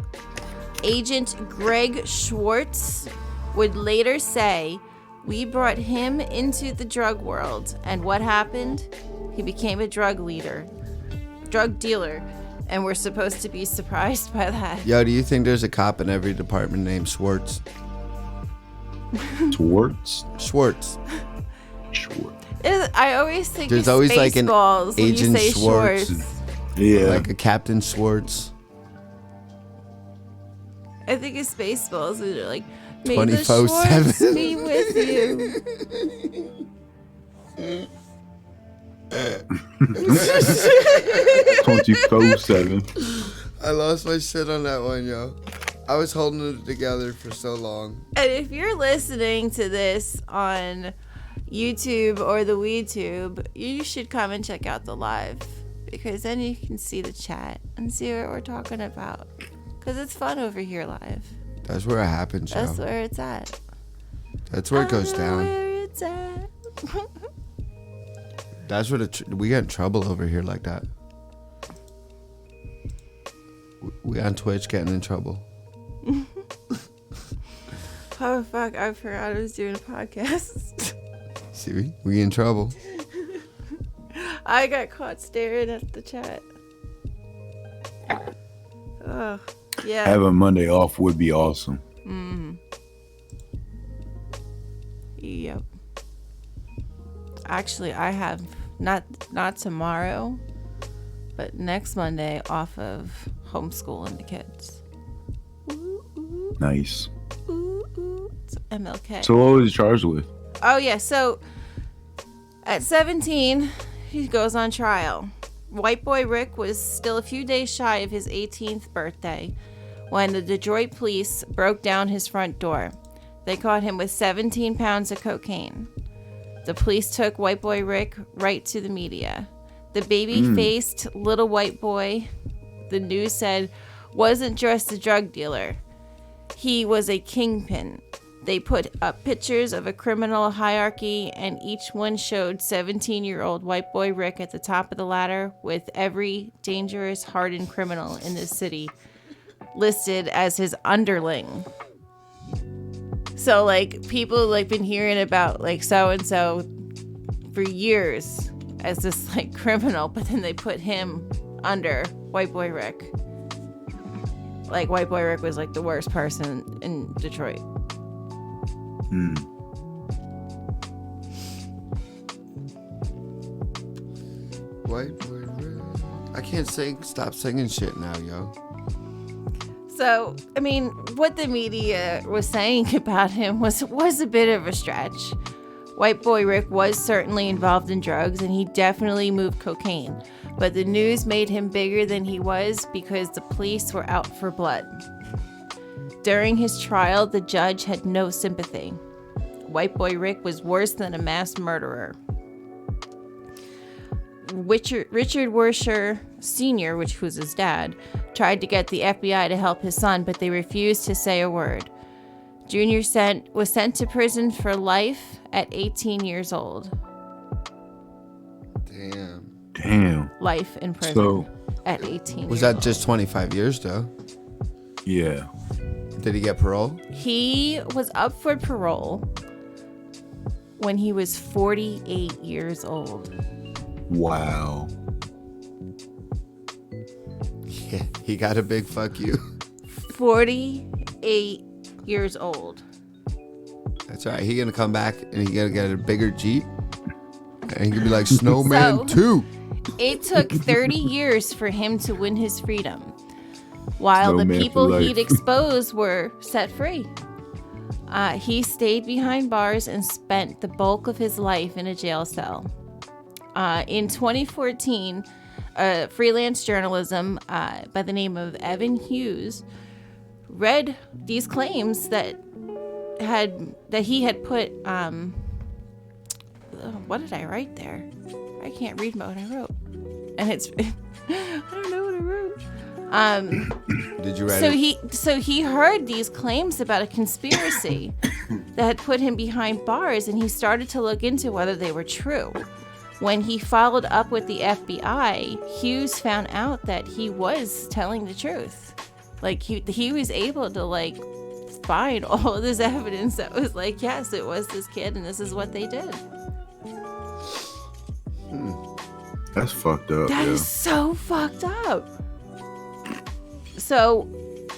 Agent Greg Schwartz would later say, "We brought him into the drug world, and what happened? He became a drug dealer, and we're supposed to be surprised by that." Yo, do you think there's a cop in every department named Schwartz? Schwartz? Schwartz. Schwartz. I always think There's it's always like an Spaceballs when Agent you say Schwartz. Schwartz. Yeah. Like a Captain Schwartz. I think it's Spaceballs. And they're like, may the 24/7. Schwartz be with you. 24/7. I lost my shit on that one, yo. I was holding it together for so long. And if you're listening to this on YouTube or the WeTube, you should come and check out the live, because then you can see the chat and see what we're talking about. Because it's fun over here live. That's where it happens, yo. That's where it's at. That's where it goes I know down. where it's at. That's where we get in trouble over here like that. We on Twitch getting in trouble. Oh fuck, I forgot I was doing a podcast. See, we in trouble. I got caught staring at the chat. Oh, yeah. Having Monday off would be awesome. Yep. Actually, I have not tomorrow, but next Monday off of homeschooling the kids. Nice. It's MLK. So what was he charged with? Oh yeah, so at 17, he goes on trial. White boy Rick was still a few days shy of his 18th birthday when the Detroit police broke down his front door. They caught him with 17 pounds of cocaine. The police took white boy Rick right to the media. The baby-faced little white boy, the news said, wasn't just a drug dealer. He was a kingpin. They put up pictures of a criminal hierarchy, and each one showed 17-year-old white boy Rick at the top of the ladder with every dangerous, hardened criminal in this city listed as his underling. So, like, people, like, been hearing about, like, so-and-so for years as this, like, criminal, but then they put him under white boy Rick. Like, white boy Rick was, like, the worst person in Detroit. White boy Rick. I can't stop singing shit now, yo. So, I mean, what the media was saying about him was a bit of a stretch. White boy Rick was certainly involved in drugs, and he definitely moved cocaine. But the news made him bigger than he was because the police were out for blood. During his trial, the judge had no sympathy. White boy Rick was worse than a mass murderer. Richard Wershe Sr., which was his dad, tried to get the FBI to help his son, but they refused to say a word. Junior was sent to prison for life at 18 years old. Damn. Life in prison So, at 18 Was years that just 25 years, though? yeah. Did he get parole? He was up for parole when he was 48 years old. Wow. Yeah, he got a big fuck you. 48 years old. That's right. He gonna come back and he gonna get a bigger Jeep. And he gonna be like Snowman So- 2. It took 30 years for him to win his freedom, while Snowman the for people life. he'd exposed were set free. He stayed behind bars and spent the bulk of his life in a jail cell. In 2014, freelance journalism by the name of Evan Hughes read these claims that he had put. What did I write there? I can't read what I wrote. and it's I don't know what I wrote. Did you write it? So he heard these claims about a conspiracy that had put him behind bars, and he started to look into whether they were true. When he followed up with the FBI, Hughes found out that he was telling the truth. Like he was able to like find all of this evidence that was like, yes, it was this kid, and this is what they did. That's fucked up. That is so fucked up. So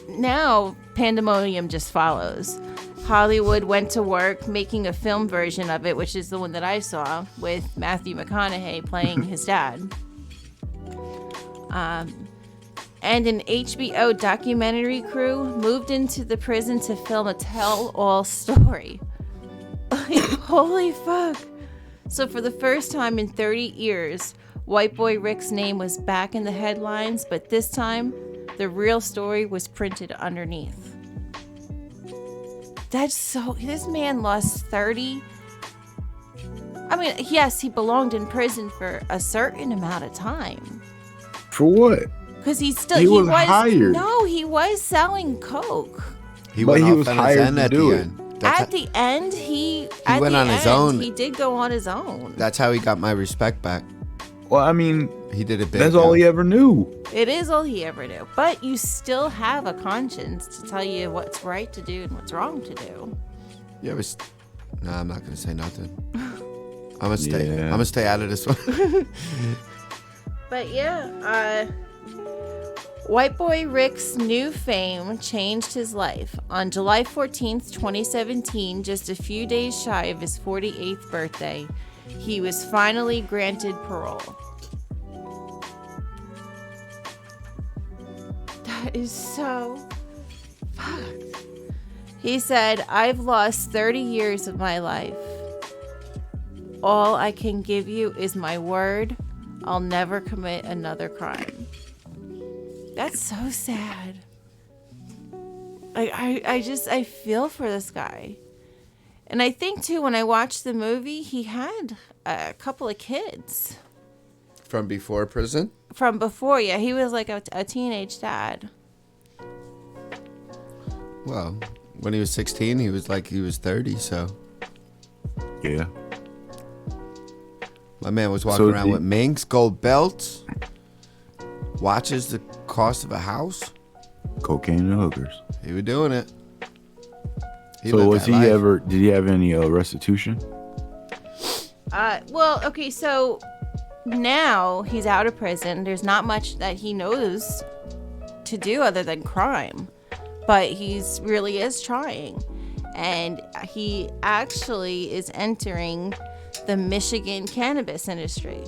now pandemonium just follows. Hollywood went to work making a film version of it, which is the one that I saw with Matthew McConaughey playing his dad. And an HBO documentary crew moved into the prison to film a tell-all story. Like, holy fuck. So for the first time in 30 years, White Boy Rick's name was back in the headlines, but this time, the real story was printed underneath. This man lost 30. I mean, yes, he belonged in prison for a certain amount of time. For what? Because he was hired. No, he was selling coke. He But went he off was on his hired end to at do the it. end. At the end, he went on his own. He did go on his own. That's how he got my respect back. Well, I mean, He did it big. that's all he ever knew. It is all he ever knew. But you still have a conscience to tell you what's right to do and what's wrong to do. Yeah, it was. No, I'm not gonna say nothing. I'm gonna stay. Yeah. I'm gonna stay out of this one. But yeah, White Boy Rick's new fame changed his life. On July 14th, 2017, just a few days shy of his 48th birthday, he was finally granted parole. That is so fucked. He said, "I've lost 30 years of my life. All I can give you is my word. I'll never commit another crime." That's so sad. I feel for this guy. And I think too, when I watched the movie, he had a couple of kids. From before prison? From before, yeah. He was like a teenage dad. Well, when he was 16, he was 30, so. Yeah. My man was walking around with minks, gold belts, watches the cost of a house. Cocaine and hookers. He was doing it. So was he ever? Did he have any restitution? Well, okay, so now he's out of prison. There's not much that he knows to do other than crime, but he's really is trying, and he actually is entering the Michigan cannabis industry.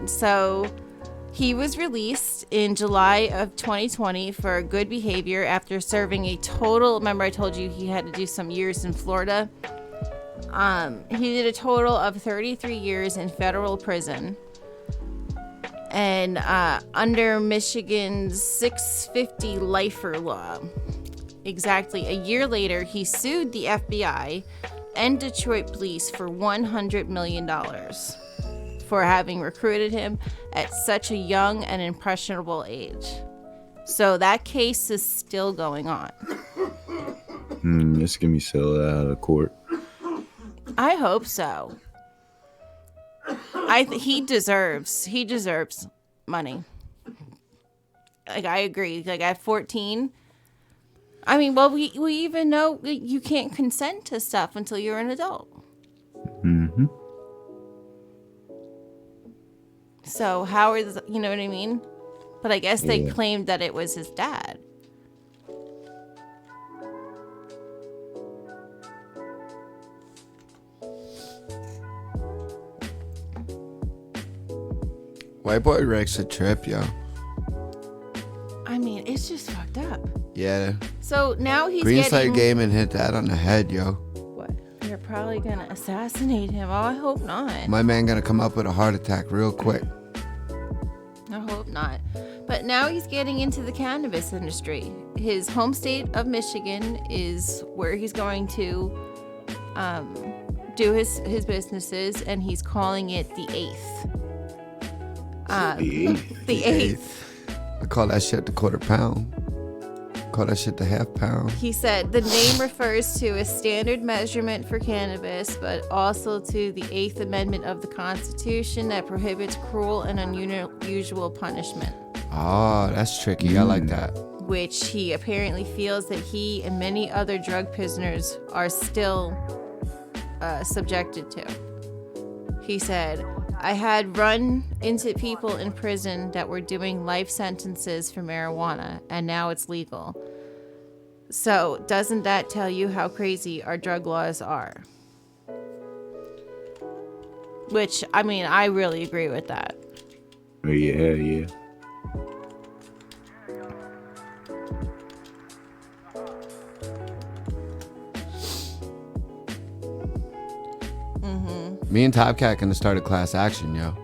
So he was released in July of 2020 for good behavior after serving a total, remember I told you he had to do some years in Florida. He did a total of 33 years in federal prison. And under Michigan's 650 lifer law. Exactly a year later, he sued the FBI and Detroit police for $100 million for having recruited him at such a young and impressionable age. So that case is still going on. This can be settled out of court. I hope so. He deserves money. Like, I agree. Like, at 14, I mean, well, we even know you can't consent to stuff until you're an adult. Mm-hmm. So Howard, you know what I mean? But I guess they claimed that it was his dad. White Boy Rick's a trip, yo. I mean, it's just fucked up. Yeah. So now he's Green getting... Side game and hit that on the head, yo. What? They're probably going to assassinate him. Oh, I hope not. My man gonna come up with a heart attack real quick. I hope not. But now he's getting into the cannabis industry. His home state of Michigan is where he's going to do his businesses, and he's calling it the Eighth. The eighth. The Eighth. I call that shit the quarter pound. Call that shit the half pound. He said the name refers to a standard measurement for cannabis, but also to the Eighth Amendment of the Constitution that prohibits cruel and unusual punishment. Oh, that's tricky. I like that. Which he apparently feels that he and many other drug prisoners are still subjected to. He said, I had run into people in prison that were doing life sentences for marijuana, and now it's legal. So, doesn't that tell you how crazy our drug laws are? Which, I mean, I really agree with that. Oh, yeah. Me and Top Cat gonna start a class action, yo.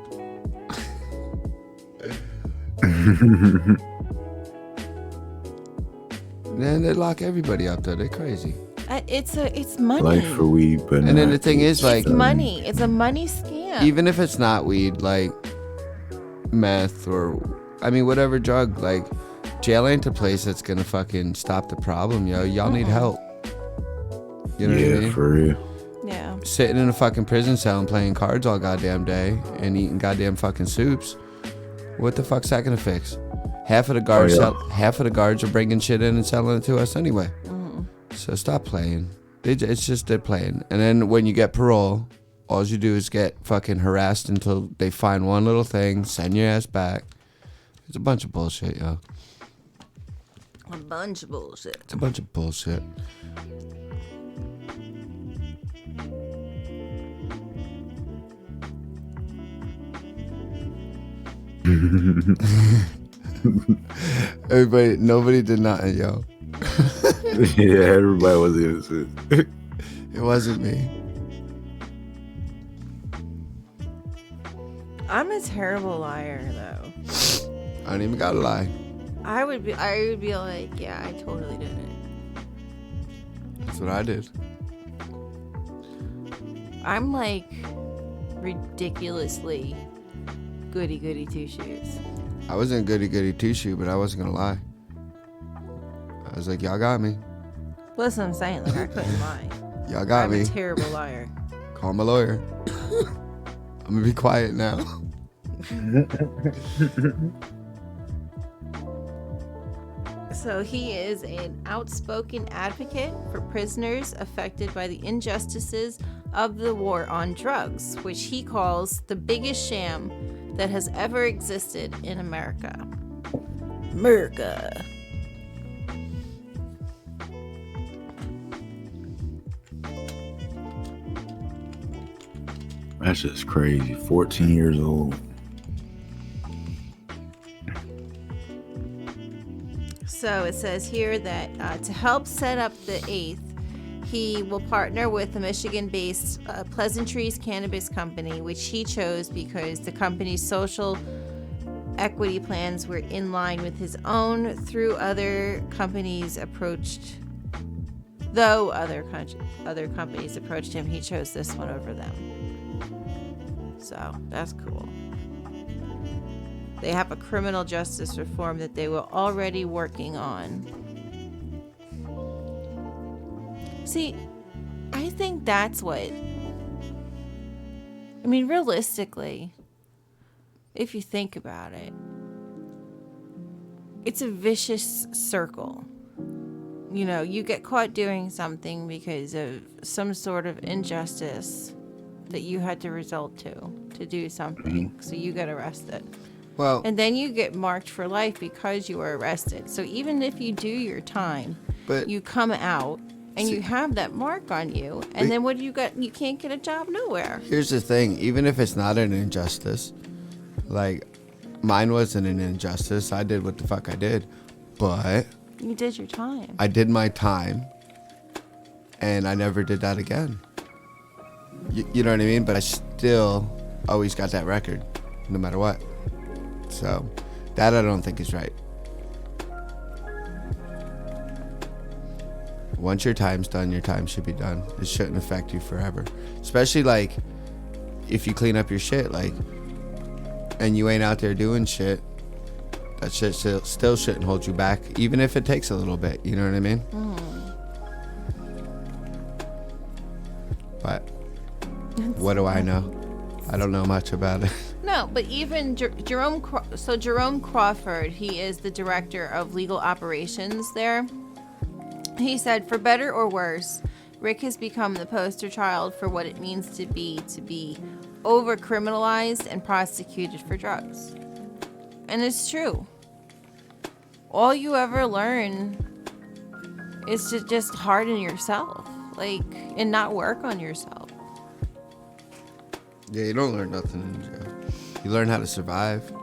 Then they lock everybody up though. They're crazy. It's money. Life for weed, but And then not the thing is, like, It's money. It's a money scam. even if it's not weed, like meth or, I mean, whatever drug, like, jail ain't the place that's gonna fucking stop the problem, yo. Y'all need help. You know what I mean? for real. Yeah. Sitting in a fucking prison cell and playing cards all goddamn day and eating goddamn fucking soups. What the fuck's that gonna fix? Half of the guards, half of the guards are bringing shit in and selling it to us anyway. So stop playing. It's just they're playing. And then when you get parole, all you do is get fucking harassed until they find one little thing, send your ass back. It's a bunch of bullshit, yo. A bunch of bullshit. It's a bunch of bullshit. Nobody did nothing, yo. Yeah, everybody was innocent. It wasn't me. I'm a terrible liar, though. I don't even gotta lie. I would be like, yeah, I totally did it. That's what I did. I'm like ridiculously goody two shoes. I wasn't goody two shoe, but I wasn't gonna lie. I was like, y'all got me. That's what I'm saying. Like, I couldn't lie. Y'all got I'm me. a terrible liar. Call my lawyer. I'm gonna be quiet now. So he is an outspoken advocate for prisoners affected by the injustices of the war on drugs, which he calls the biggest sham that has ever existed in America. America. That's just crazy. 14 years old. So it says here that to help set up the Eighth, he will partner with the Michigan-based Pleasantries Cannabis Company, which he chose because the company's social equity plans were in line with his own. Though other companies approached him, he chose this one over them. So that's cool. They have a criminal justice reform that they were already working on. See, I think that's what... I mean, realistically, if you think about it, it's a vicious circle. You know, you get caught doing something because of some sort of injustice that you had to resort to do something. So you get arrested. Well, And then you get marked for life because you were arrested. So even if you do your time, but you come out and you have that mark on you, and then what do you got? You can't get a job nowhere. here's the thing. Even if it's not an injustice, like, mine wasn't an injustice. I did what the fuck I did. But You did your time. I did my time, and I never did that again. You know what I mean? But I still always got that record, no matter what. So, that I don't think is right. Once your time's done, your time should be done. It shouldn't affect you forever. Especially like if you clean up your shit, like, and you ain't out there doing shit, that shit still shouldn't hold you back, even if it takes a little bit. You know what I mean? But what do I know? I don't know much about it. No, but even Jerome Crawford, he is the director of legal operations there. He said, for better or worse, Rick has become the poster child for what it means to be over-criminalized and prosecuted for drugs. And it's true. All you ever learn is to just harden yourself, like, and not work on yourself. Yeah, you don't learn nothing in jail. You learn how to survive.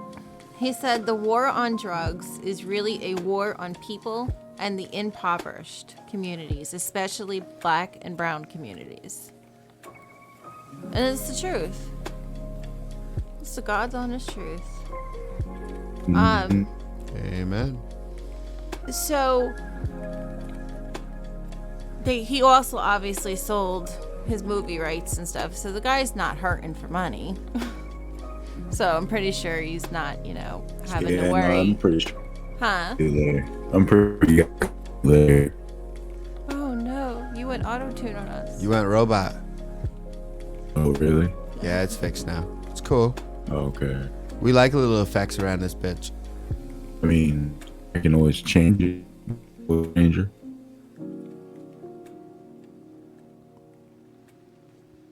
He said the war on drugs is really a war on people and the impoverished communities, especially black and brown communities. And it's the truth. It's the God's honest truth. Amen. So he also obviously sold his movie rights and stuff, so the guy's not hurting for money. So I'm pretty sure he's not, having to worry. No, I'm pretty sure. Huh? There. I'm pretty there. Oh no, you went auto-tune on us. You went robot. Oh, really? Yeah, it's fixed now. It's cool. Okay. We like little effects around this bitch. I mean, I can always change it with Ranger.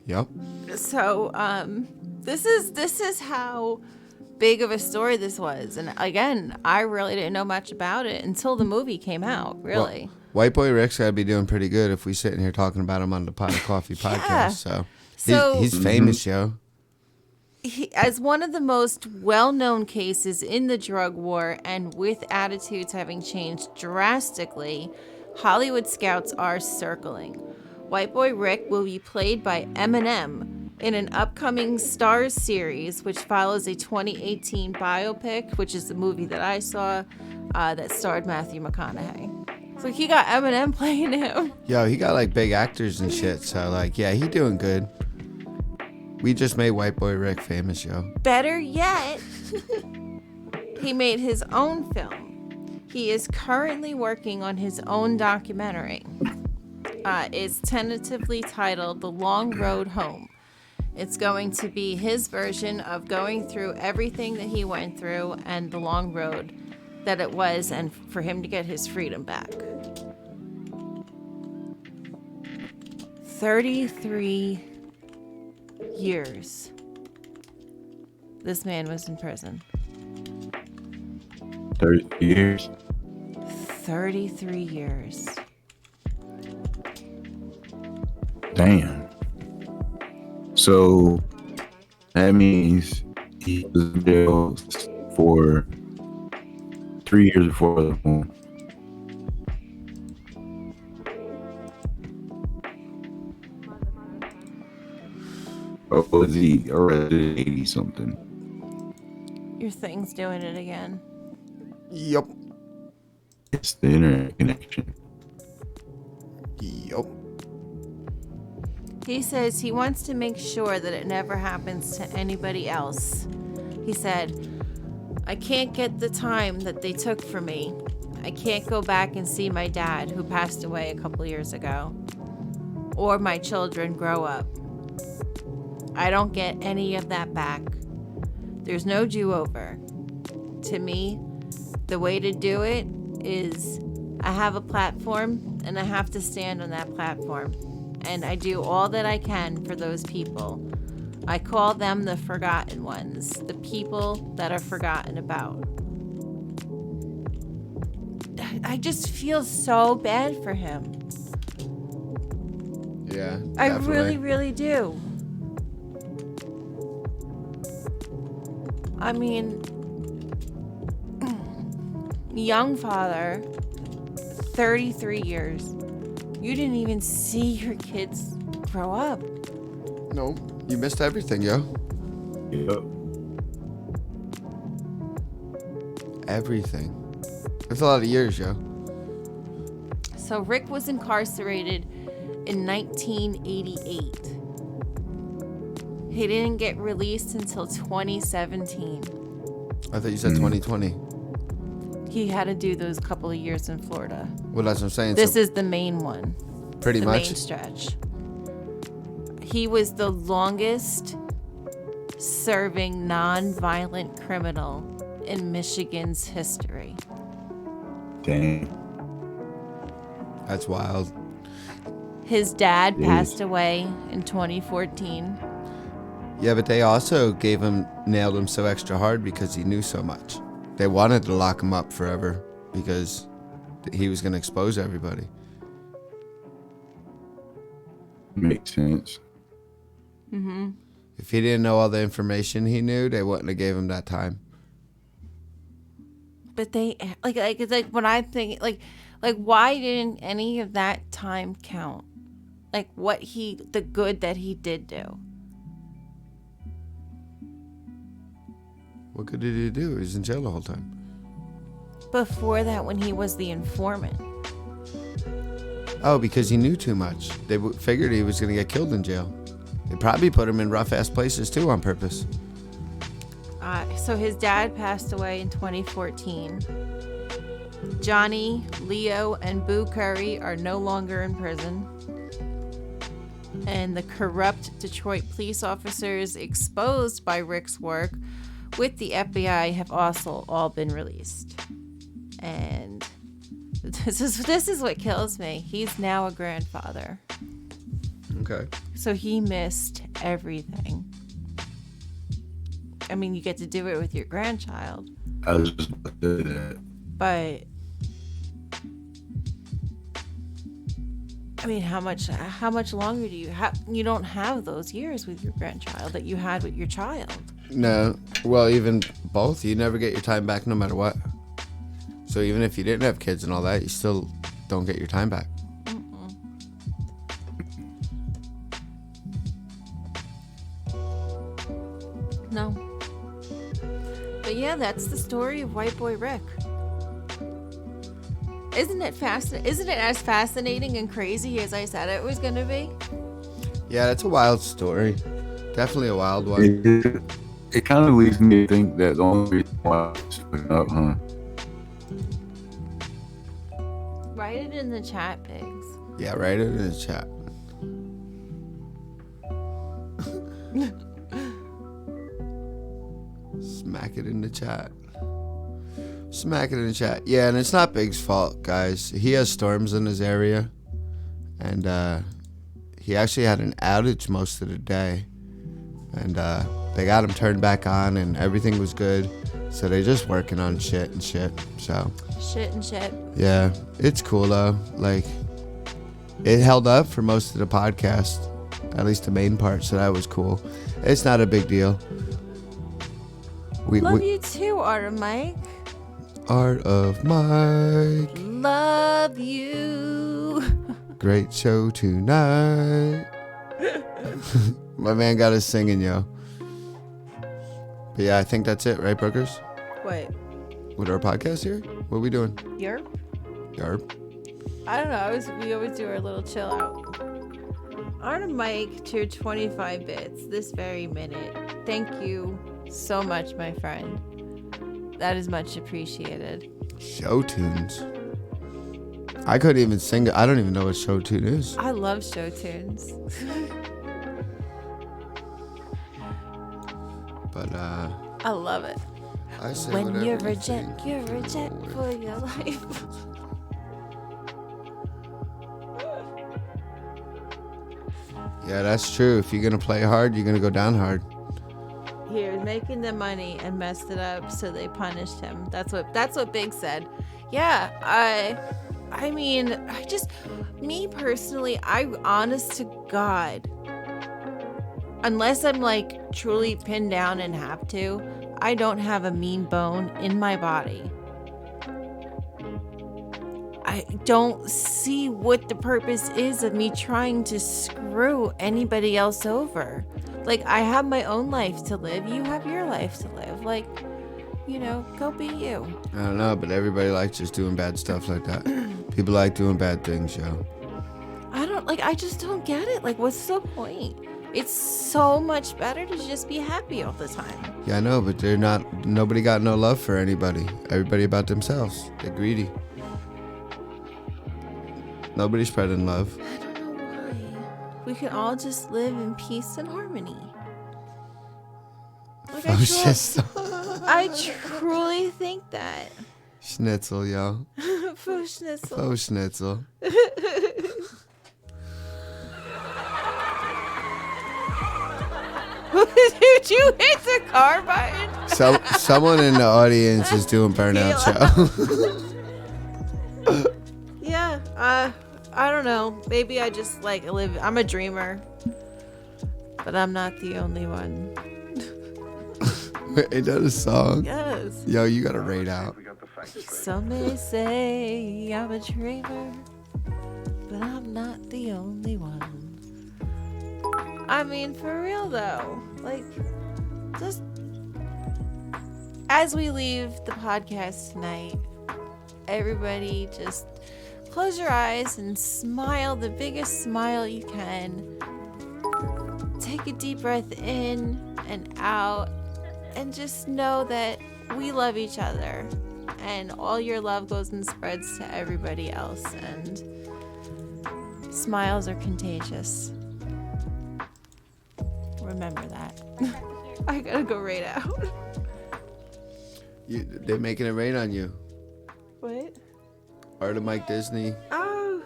Yep. So, this is how big of a story this was. And again, I really didn't know much about it until the movie came out, really. Well, White Boy Rick's gotta be doing pretty good if we sitting here talking about him on the Pot of Coffee podcast. So he's famous, yo. As one of the most well-known cases in the drug war, and with attitudes having changed drastically, Hollywood scouts are circling. White Boy Rick will be played by Eminem in an upcoming Stars series, which follows a 2018 biopic, which is the movie that I saw, that starred Matthew McConaughey. So he got Eminem playing him. Yo, he got like big actors and shit. So like, yeah, he doing good. We just made White Boy Rick famous, yo. Better yet, he made his own film. He is currently working on his own documentary. It's tentatively titled The Long Road Home. It's going to be his version of going through everything that he went through and the long road that it was, and for him to get his freedom back. 33 years this man was in prison. 30 years. 33 years. Damn. So that means he was in jail for 3 years before the film. Or was he arrested at 80 something? Your thing's doing it again. Yup. It's the internet connection. Yup. He says he wants to make sure that it never happens to anybody else. He said, I can't get the time that they took from me. I can't go back and see my dad, who passed away a couple years ago, or my children grow up. I don't get any of that back. There's no do-over. To me, the way to do it is I have a platform and I have to stand on that platform. And I do all that I can for those people. I call them the forgotten ones, the people that are forgotten about. I just feel so bad for him. Yeah. I definitely. really, really do. I mean, young father, 33 years. You didn't even see your kids grow up. No, you missed everything, yo. Yep. Everything. That's a lot of years, yo. So Rick was incarcerated in 1988. He didn't get released until 2017. I thought you said 2020. He had to do those couple of years in Florida. Well, that's what I'm saying. This So is the main one. pretty The much. main stretch. He was the longest serving non-violent criminal in Michigan's history. Dang. That's wild. His dad Jeez. passed away in 2014. Yeah, but they also nailed him so extra hard because he knew so much. They wanted to lock him up forever because he was going to expose everybody. Makes sense. Mm-hmm. If he didn't know all the information he knew, they wouldn't have gave him that time. But they it's like when I think like why didn't any of that time count? Like the good that he did do. What good did he do? He was in jail the whole time. Before that, when he was the informant. Oh, because he knew too much. They figured he was going to get killed in jail. They probably put him in rough-ass places, too, on purpose. So his dad passed away in 2014. Johnny, Leo, and Boo Curry are no longer in prison. And the corrupt Detroit police officers exposed by Rick's work with the FBI have also all been released. And this is what kills me. He's now a grandfather. Okay. So he missed everything. I mean, you get to do it with your grandchild, I was just about to say that. but I mean, how much longer do you have? You don't have those years with your grandchild that you had with your child. No. Well, even both. You never get your time back no matter what. So even if you didn't have kids and all that, you still don't get your time back. No. But yeah, that's the story of White Boy Rick. Isn't it as fascinating and crazy as I said it was gonna be? Yeah, that's a wild story. Definitely a wild one. It kind of leads me to think that the only reason why it's putting up, huh? Write it in the chat, pigs. Yeah, write it in the chat. Smack it in the chat. Smack it in the chat. Yeah, and it's not Big's fault, guys. He has storms in his area. And he actually had an outage most of the day. And they got him turned back on and everything was good. So they're just working on shit. So Shit. yeah, it's cool though. Like, it held up for most of the podcast, at least the main part. So that was cool. It's not a big deal. Love you too, Art of Mike. Art of Mike. Love you. Great show tonight. My man got us singing, yo. But yeah, I think that's it, right, Brokers? Wait, With our podcast here? What are we doing? Yerp? Yarp. I don't know. We always do our little chill out. Art of Mike tiered 25 bits this very minute. Thank you so much, my friend. That is much appreciated. Show tunes. I couldn't even sing it. I don't even know what show tune is. I love show tunes. But I love it. I say When whatever you're you a jet, think. you're a jet for your life. Yeah, that's true. If you're gonna play hard, you're gonna go down hard. He was making the money and messed it up, so they punished him. That's what Big said. Yeah, I mean, me personally, honest to God, unless I'm like truly pinned down and have to, I don't have a mean bone in my body. I don't see what the purpose is of me trying to screw anybody else over. Like, I have my own life to live. You have your life to live. Like, go be you. I don't know, but everybody likes just doing bad stuff like that. People like doing bad things, yo. I just don't get it. Like, what's the point? It's so much better to just be happy all the time. Yeah, I know, but nobody got no love for anybody. Everybody about themselves. They're greedy. Nobody's spreading love. I don't know why. We can all just live in peace and harmony. Like, I truly think that. Schnitzel, yo. Faux schnitzel. Faux schnitzel. Did you hit the car button? Someone in the audience is doing burnout show. Yeah, I don't know. Maybe I just live. I'm a dreamer, but I'm not the only one. Ain't that a song? Yes. Yo, you gotta rate out. Some may say I'm a dreamer, but I'm not the only one. I mean, for real though, just as we leave the podcast tonight, everybody just close your eyes and smile the biggest smile you can. Take a deep breath in and out, and just know that we love each other, and all your love goes and spreads to everybody else, and smiles are contagious. Remember that. I gotta go right out. They're making it rain on you. What? Art of Mike Disney. Oh.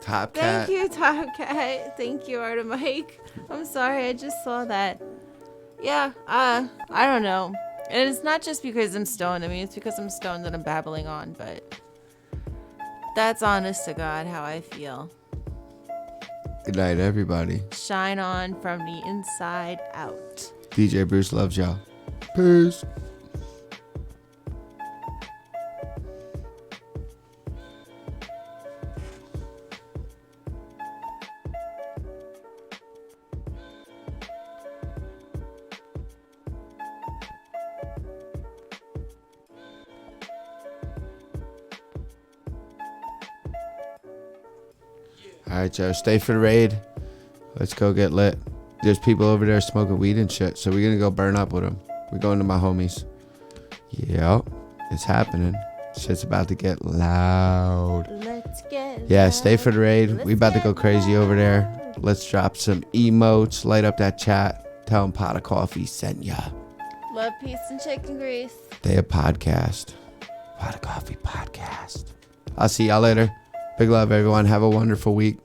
Top Cat. Thank you, Top Cat. Thank you, Art of Mike. I'm sorry, I just saw that. Yeah, I don't know. And it's not just because I'm stoned. I mean, it's because I'm stoned that I'm babbling on, but that's honest to God how I feel. Good night, everybody. Shine on from the inside out. DJ Bruce loves y'all. Peace. All right, Joe. Stay for the raid. Let's go get lit. There's people over there smoking weed and shit, so we're gonna go burn up with them. We're going to my homies. Yep, it's happening. Shit's about to get loud. Let's get Yeah, loud. stay for the raid. Let's We about to get go crazy loud. over there. Let's drop some emotes. Light up that chat. Tell them Pot of Coffee sent ya. Love, peace, and chicken grease. They a podcast. Pot of Coffee podcast. I'll see y'all later. Big love, everyone. Have a wonderful week.